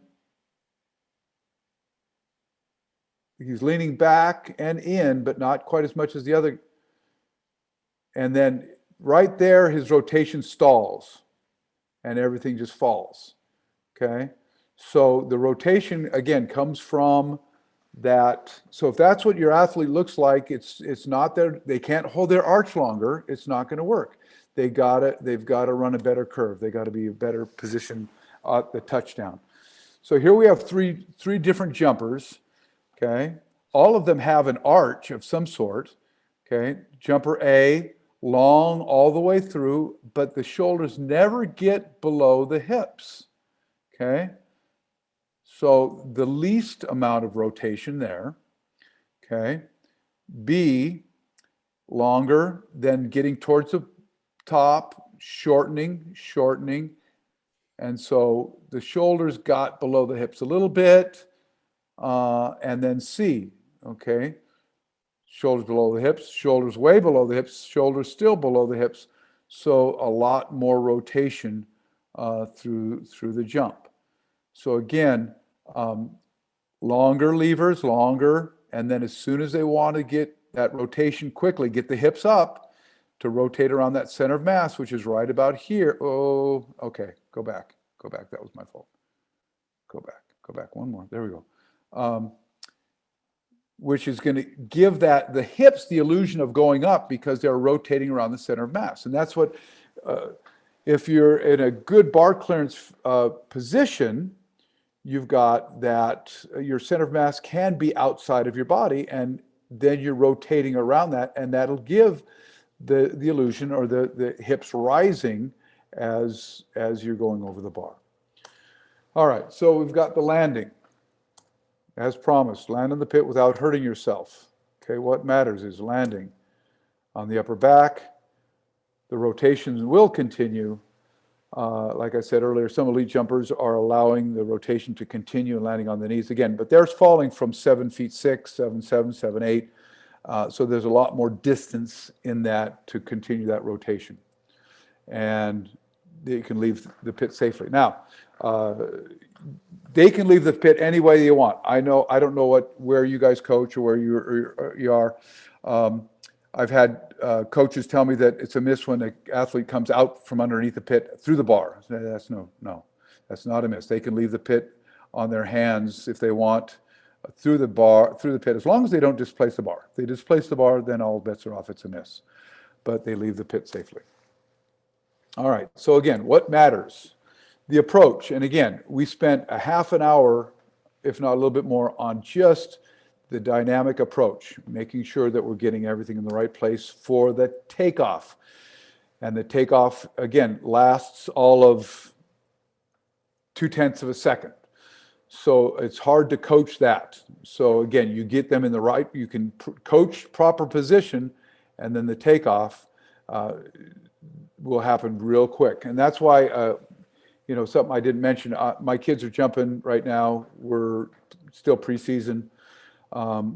he's leaning back and in, but not quite as much as the other. And then right there, his rotation stalls and everything just falls. Okay, so the rotation again comes from that. So if that's what your athlete looks like, it's not there. They can't hold their arch longer. It's not going to work. They've got to run a better curve. They got to be a better position at the touchdown. So here we have three different jumpers. Okay, all of them have an arch of some sort. Okay, jumper A, long all the way through, but the shoulders never get below the hips. Okay. So the least amount of rotation there. Okay. B, longer, then getting towards the top, shortening. And so the shoulders got below the hips a little bit. And then C, okay. Shoulders below the hips, shoulders way below the hips, shoulders still below the hips. So a lot more rotation through the jump. So again, longer levers, and then as soon as they want to get that rotation quickly, get the hips up to rotate around that center of mass, which is right about here. Oh, okay, go back. Go back. That was my fault. Go back one more. There we go. Which is going to give the hips the illusion of going up because they're rotating around the center of mass. And that's what, if you're in a good bar clearance position, you've got that your center of mass can be outside of your body, and then you're rotating around that, and that'll give the illusion or the hips rising as you're going over the bar. All right, so we've got the landing. As promised, land in the pit without hurting yourself. Okay, what matters is landing on the upper back. The rotations will continue. Like I said earlier, some elite jumpers are allowing the rotation to continue and landing on the knees again, but they're falling from 7'6", 7'7", 7'8". So there's a lot more distance in that to continue that rotation. And they can leave the pit safely. Now, they can leave the pit any way they want. I don't know where you guys coach or where you are. I've had coaches tell me that it's a miss when an athlete comes out from underneath the pit through the bar. That's that's not a miss. They can leave the pit on their hands if they want through the pit, as long as they don't displace the bar. If they displace the bar, then all bets are off. It's a miss. But they leave the pit safely. All right, so again, what matters? The approach. And again, we spent a half an hour, if not a little bit more, on just the dynamic approach, making sure that we're getting everything in the right place for the takeoff. And the takeoff, again, lasts all of 0.2 of a second. So it's hard to coach that. So again, you get them in the right, you can coach proper position, and then the takeoff will happen real quick. And that's why, something I didn't mention, my kids are jumping right now. We're still preseason.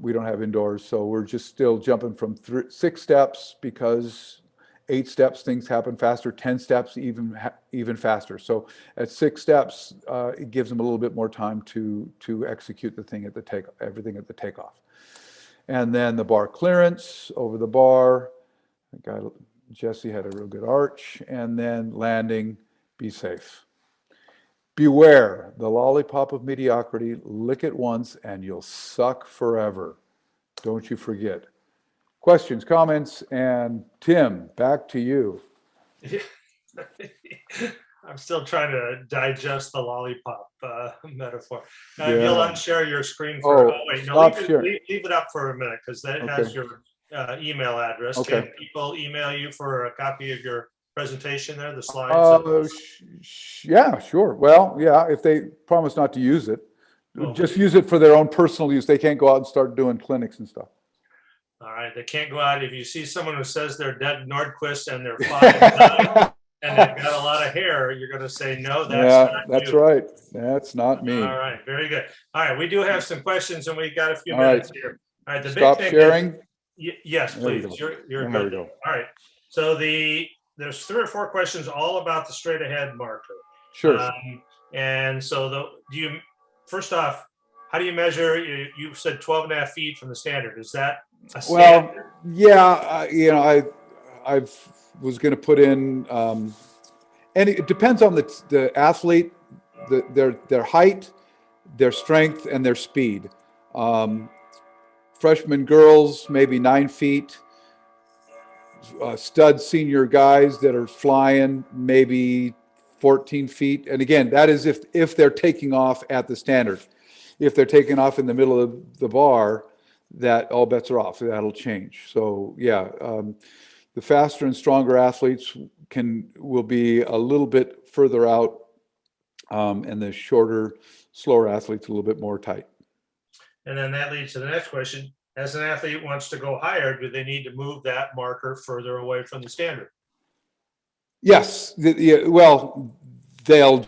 We don't have indoors, so we're just still jumping from 6 steps, because 8 steps things happen faster, 10 steps even faster. So at 6 steps, it gives them a little bit more time to execute everything at the takeoff. And then the bar clearance over the bar. Jesse had a real good arch, and then landing, be safe. Beware the lollipop of mediocrity. Lick it once and you'll suck forever. Don't you forget. Questions, comments, and Tim, back to you. Yeah. I'm still trying to digest the lollipop metaphor. You'll unshare your screen for. Leave it up for a minute, because that has your email address. Okay. Can people email you for a copy of your presentation there, the slides? Yeah, sure. Well, yeah, if they promise not to use it, just use it for their own personal use. They can't go out and start doing clinics and stuff. All right, they can't go out. If you see someone who says they're dead Nordquist and they're 5'9" and they've got a lot of hair, you're going to say, no, that's you. Right. That's not me. All right, very good. All right, we do have some questions, and we've got a few minutes here. All right, Stop sharing. Yes, please. You're good. All right. So there's 3 or 4 questions all about the straight ahead marker. Sure. And so first off, how do you measure? You said 12.5 feet from the standard. Is that a standard? Well, yeah, I was going to put in, and it depends on the athlete, their height, their strength, and their speed. Freshman girls, maybe 9 feet. Stud senior guys that are flying, maybe 14 feet. And again, that is if they're taking off at the standard. If they're taking off in the middle of the bar, that all bets are off. That'll change. So yeah, the faster and stronger athletes will be a little bit further out, and the shorter, slower athletes a little bit more tight. And then that leads to the next question. As an athlete wants to go higher, do they need to move that marker further away from the standard? Yes. Well, they'll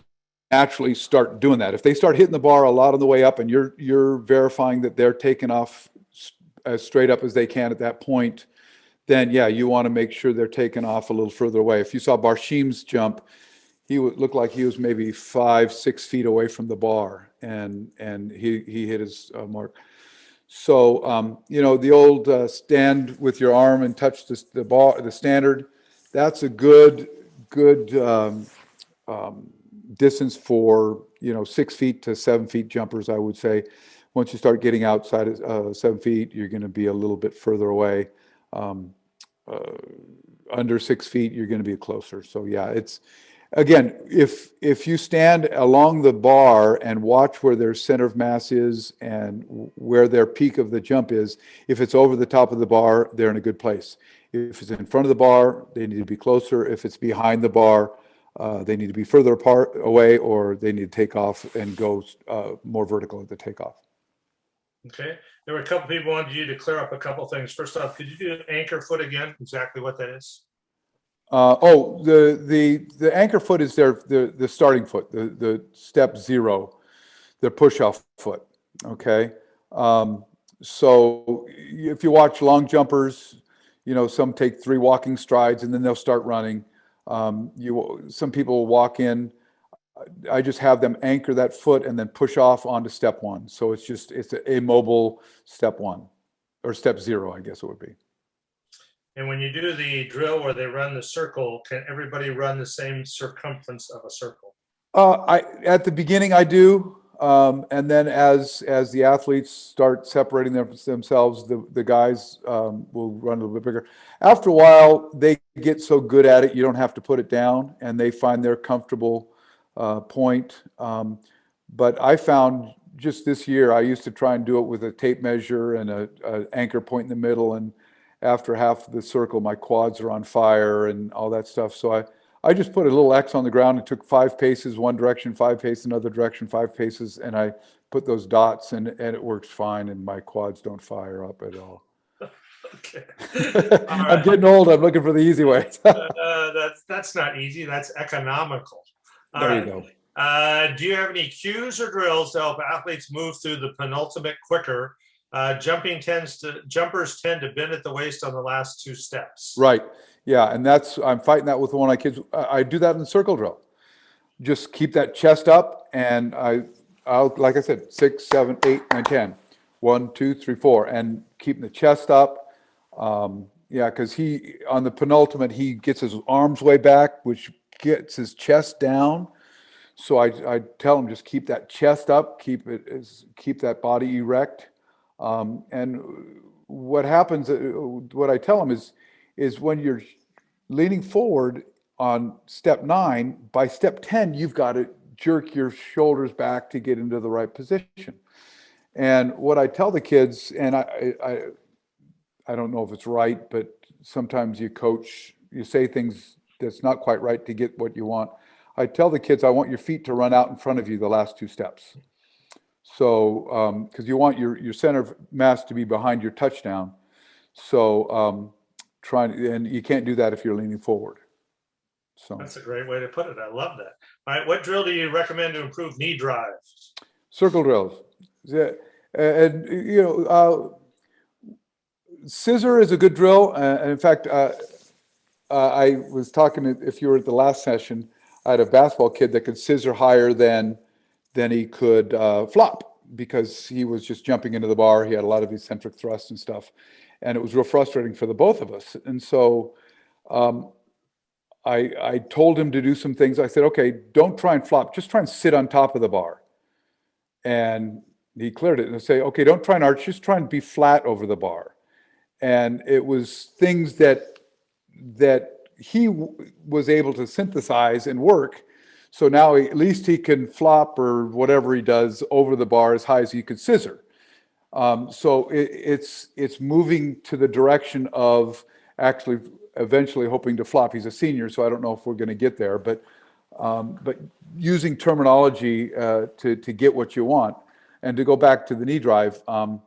naturally start doing that. If they start hitting the bar a lot on the way up, and you're verifying that they're taking off as straight up as they can at that point, then yeah, you want to make sure they're taking off a little further away. If you saw Barshim's jump, he looked like he was maybe 5-6 feet away from the bar, and he hit his mark. So the old stand with your arm and touch the standard. That's a good distance for, 6 feet to 7 feet jumpers, I would say. Once you start getting outside of 7 feet, you're going to be a little bit further away. Under 6 feet, you're going to be closer. So yeah, it's, again, if you stand along the bar and watch where their center of mass is and where their peak of the jump is, if it's over the top of the bar, they're in a good place. If it's in front of the bar, they need to be closer. If it's behind the bar, they need to be further apart away, or they need to take off and go more vertical at the takeoff. Okay. There were a couple people wanted you to clear up a couple things. First off, could you do anchor foot again? Exactly what that is? The anchor foot is the starting foot, the step 0, the push-off foot. Okay. So if you watch long jumpers, some take 3 walking strides and then they'll start running. Some people will walk in. I just have them anchor that foot and then push off onto step 1. So it's an immobile step 1 or step 0, I guess it would be. And when you do the drill where they run the circle, can everybody run the same circumference of a circle? At the beginning I do. And then as the athletes start separating themselves, the guys will run a little bit bigger. After a while, they get so good at it, you don't have to put it down, and they find their comfortable point. But I found just this year, I used to try and do it with a tape measure and an anchor point in the middle, and after half of the circle, my quads are on fire and all that stuff. So I just put a little X on the ground and took 5 paces one direction, 5 paces another direction, 5 paces, and I put those dots, and it works fine, and my quads don't fire up at all. Okay. I'm getting old. I'm looking for the easy way. That's not easy. That's economical. There you go. Do you have any cues or drills to help athletes move through the penultimate quicker? Jumpers tend to bend at the waist on the last 2 steps. Right. Yeah, and I'm fighting that with one of my kids. I do that in the circle drill. Just keep that chest up, and I'll like I said, 6, 7, 8, 9, 10. 1, 2, 3, 4, and keeping the chest up. Yeah, because on the penultimate, he gets his arms way back, which gets his chest down. So I tell him, just keep that chest up, keep that body erect. And what happens, what I tell him is when you're leaning forward on step 9, by step 10, you've got to jerk your shoulders back to get into the right position. And what I tell the kids, and I don't know if it's right, but sometimes you say things that's not quite right to get what you want. I tell the kids, I want your feet to run out in front of you the last 2 steps. So, because you want your center of mass to be behind your touchdown. So, and you can't do that if you're leaning forward. So that's a great way to put it. I love that. All right, what drill do you recommend to improve knee drive? Circle drills. Yeah. And scissor is a good drill. And in fact, I was talking, if you were at the last session, I had a basketball kid that could scissor higher than he could flop, because he was just jumping into the bar. He had a lot of eccentric thrust and stuff, and it was real frustrating for the both of us. And so I told him to do some things. I said, okay, don't try and flop, just try and sit on top of the bar. And he cleared it. And I say, okay, don't try and arch, just try and be flat over the bar. And it was things that he was able to synthesize and work. So now at least he can flop or whatever he does over the bar as high as he could scissor. So it's moving to the direction of actually eventually hoping to flop. He's a senior, so I don't know if we're going to get there, but using terminology to get what you want. And to go back to the knee drive, the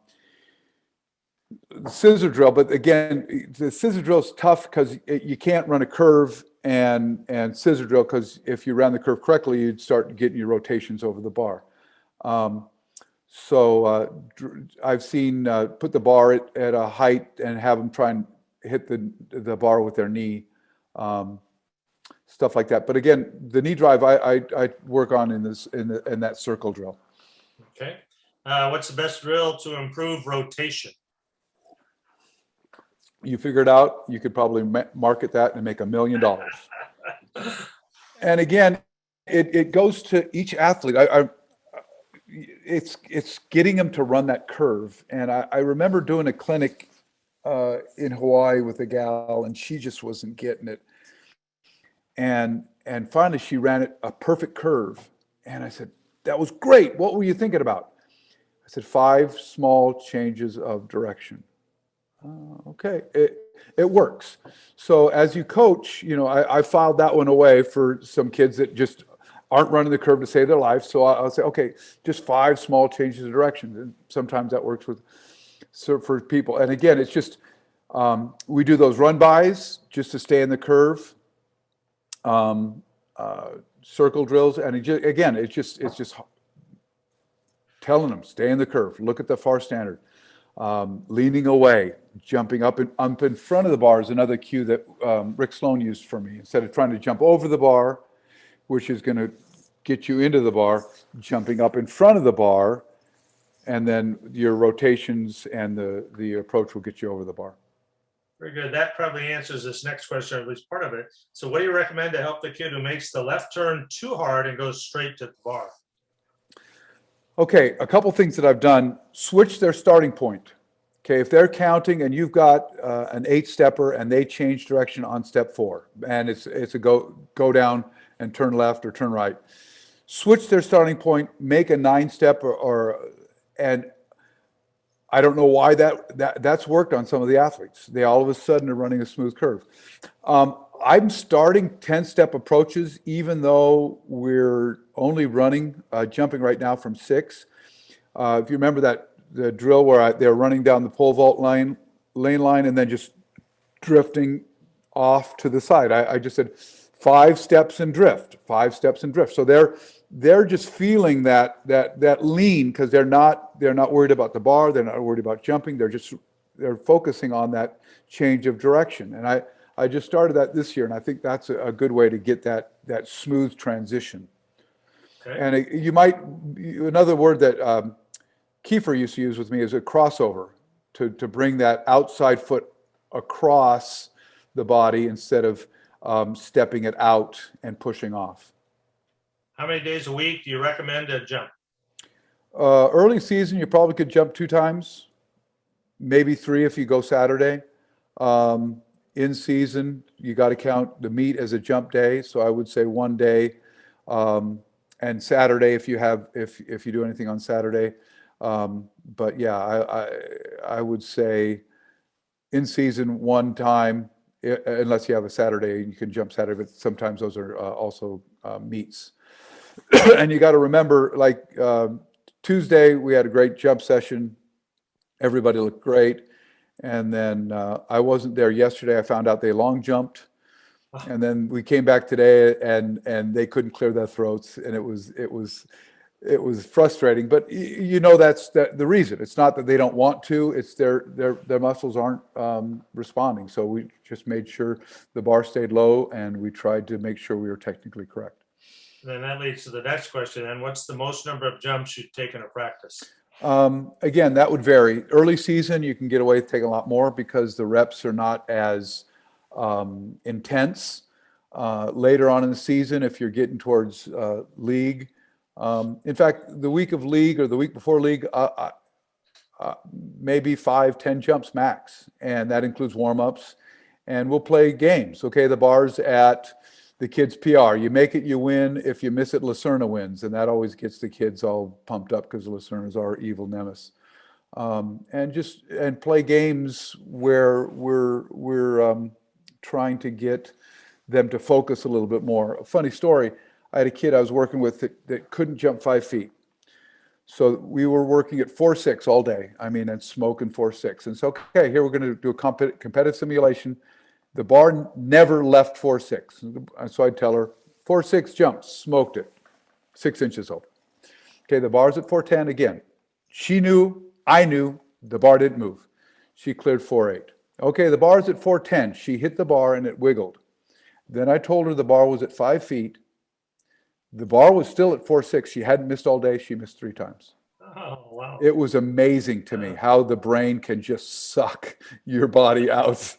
scissor drill, but again, the scissor drill is tough because you can't run a curve and scissor drill, because if you ran the curve correctly, you'd start getting your rotations over the bar. So I've seen put the bar at a height and have them try and hit the bar with their knee, stuff like that. But again, the knee drive I work on in that circle drill. Okay. What's the best drill to improve rotation? You figure it out, you could probably market that and make $1 million. And again, it goes to each athlete. It's getting them to run that curve. And I remember doing a clinic in Hawaii with a gal, and she just wasn't getting it. And finally she ran it a perfect curve. And I said, that was great. What were you thinking about? I said, 5 small changes of direction. Okay, it works. So as you coach, I filed that one away for some kids that just aren't running the curve to save their life. So I'll say, okay, just 5 small changes of direction. And sometimes that works for people. And again, it's just, we do those run bys just to stay in the curve, circle drills. And it's just telling them, stay in the curve, look at the far standard. Leaning away, jumping up in front of the bar is another cue that Rick Sloan used for me. Instead of trying to jump over the bar, which is going to get you into the bar, jumping up in front of the bar, and then your rotations and the approach will get you over the bar. Very good. That probably answers this next question, or at least part of it. So what do you recommend to help the kid who makes the left turn too hard and goes straight to the bar? Okay, a couple things that I've done. Switch their starting point. Okay, if they're counting and you've got an 8-stepper and they change direction on step 4, and it's a go down and turn left or turn right, switch their starting point, make a 9-step and I don't know why that's worked on some of the athletes. They all of a sudden are running a smooth curve. I'm starting 10-step approaches, even though we're only running, jumping right now from 6. If you remember the drill where they're running down the pole vault lane line and then just drifting off to the side. I just said 5 steps and drift, 5 steps and drift. So they're just feeling that lean because they're not worried about the bar, they're not worried about jumping, they're focusing on that change of direction. And I just started that this year, and I think that's a good way to get that smooth transition. Okay. And another word that Kiefer used to use with me is a crossover, to bring that outside foot across the body instead of stepping it out and pushing off. How many days a week do you recommend to jump? Early season, you probably could jump 2 times, maybe 3 if you go Saturday. In season, you got to count the meet as a jump day, so I would say 1 day, and Saturday if you do anything on Saturday. But yeah, I would say in season 1 time, unless you have a Saturday, you can jump Saturday, but sometimes those are also meets. And you got to remember, like Tuesday, we had a great jump session. Everybody looked great. And then I wasn't there yesterday. I found out they long jumped. And then we came back today and they couldn't clear their throats. And it was frustrating. But that's the reason. It's not that they don't want to. It's their muscles aren't responding. So we just made sure the bar stayed low, and we tried to make sure we were technically correct. And then that leads to the next question. And what's the most number of jumps you've taken in practice? Again, that would vary. Early season, you can get away with taking a lot more because the reps are not as intense. Later on in the season, if you're getting towards league, in fact, the week of league or the week before league, maybe 5-10 jumps max, and that includes warm-ups. And we'll play games. Okay, the bar's at the kids' PR. You make it, you win. If you miss it, Lucerna wins, and that always gets the kids all pumped up because Lucerna is our evil nemesis. And play games where we're trying to get them to focus a little bit more. A funny story: I had a kid I was working with that couldn't jump 5 feet, so we were working at 4-6 all day. I mean, and smoking 4-6. And so, okay, here we're going to do a competitive simulation. The bar never left 4-6. So I'd tell her, 4-6 jumps, smoked it, 6 inches over. Okay, the bar's at 4-10 again. She knew, I knew, the bar didn't move. She cleared 4-8. Okay, the bar's at 4-10. She hit the bar and it wiggled. Then I told her the bar was at 5 feet. The bar was still at 4-6. She hadn't missed all day. She missed 3 times. Oh, wow. It was amazing to me how the brain can just suck your body out.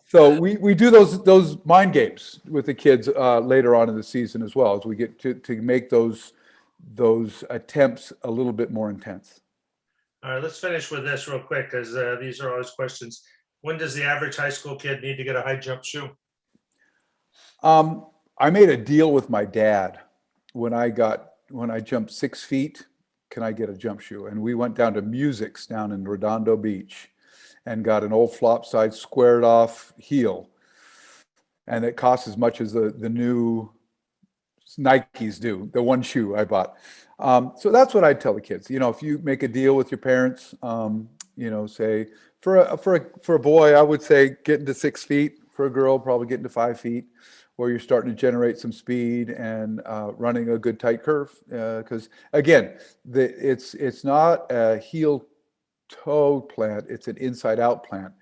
So we do those mind games with the kids later on in the season as well, as we get to make those attempts a little bit more intense. All right, let's finish with this real quick, because these are always questions. When does the average high school kid need to get a high jump shoe? I made a deal with my dad when I jumped 6 feet. Can I get a jump shoe? And we went down to Music's down in Redondo Beach and got an old flop side squared off heel, and it cost as much as the new Nikes do, the one shoe I bought. So that's what I'd tell the kids. If you make a deal with your parents, say for a boy, I would say get into 6 feet. For a girl, probably get into 5 feet, where you're starting to generate some speed and running a good tight curve. Because again, it's not a heel toe plant; it's an inside out plant,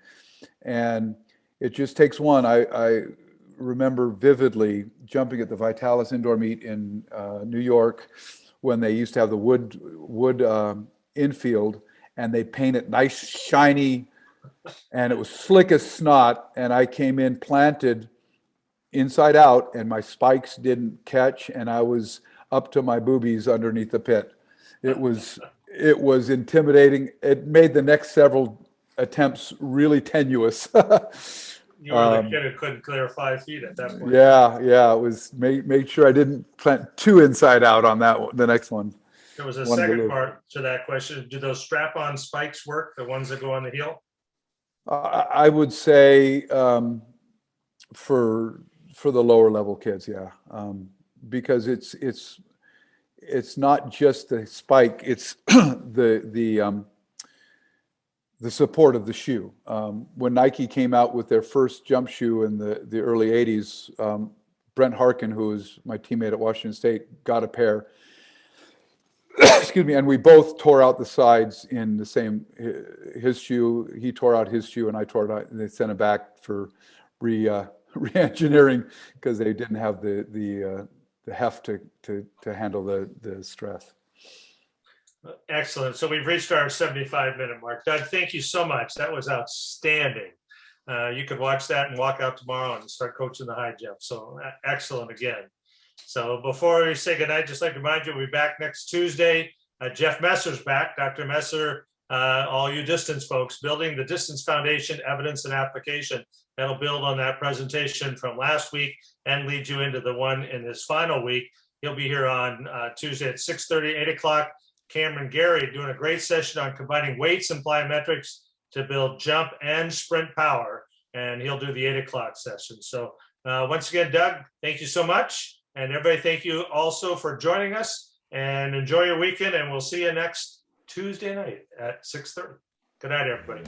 and it just takes one. I remember vividly jumping at the Vitalis indoor meet in New York when they used to have the wood infield, and they painted nice shiny, and it was slick as snot, and I came in planted inside out, and my spikes didn't catch, and I was up to my boobies underneath the pit. It was intimidating. It made the next several attempts really tenuous. You were the kid who couldn't clear 5 feet at that point. Yeah. It was make sure I didn't plant too inside out on that one, the next one. There was a second part to that question. Do those strap-on spikes work, the ones that go on the heel? I would say for the lower level kids, yeah, because it's not just the spike; it's the support of the shoe. When Nike came out with their first jump shoe in the early 80s, Brent Harkin, who was my teammate at Washington State, got a pair. Excuse me, and we both tore out the sides in the same, his shoe, he tore out his shoe and I tore it out, and they sent it back for re-engineering because they didn't have the heft to handle the stress. Excellent. So we've reached our 75-minute mark. Doug, thank you so much. That was outstanding. You could watch that and walk out tomorrow and start coaching the high jump. So excellent again. So before we say goodnight, just like to remind you, we'll be back next Tuesday. Jeff Messer's back. Dr. Messer, all you distance folks, building the distance foundation, evidence and application. That'll build on that presentation from last week and lead you into the one in this final week. He'll be here on Tuesday at 6:30, 8 o'clock. Cameron Gary doing a great session on combining weights and plyometrics to build jump and sprint power. And he'll do the 8 o'clock session. So once again, Doug, thank you so much. And everybody, thank you also for joining us, and enjoy your weekend. And we'll see you next Tuesday night at 6:30. Good night, everybody.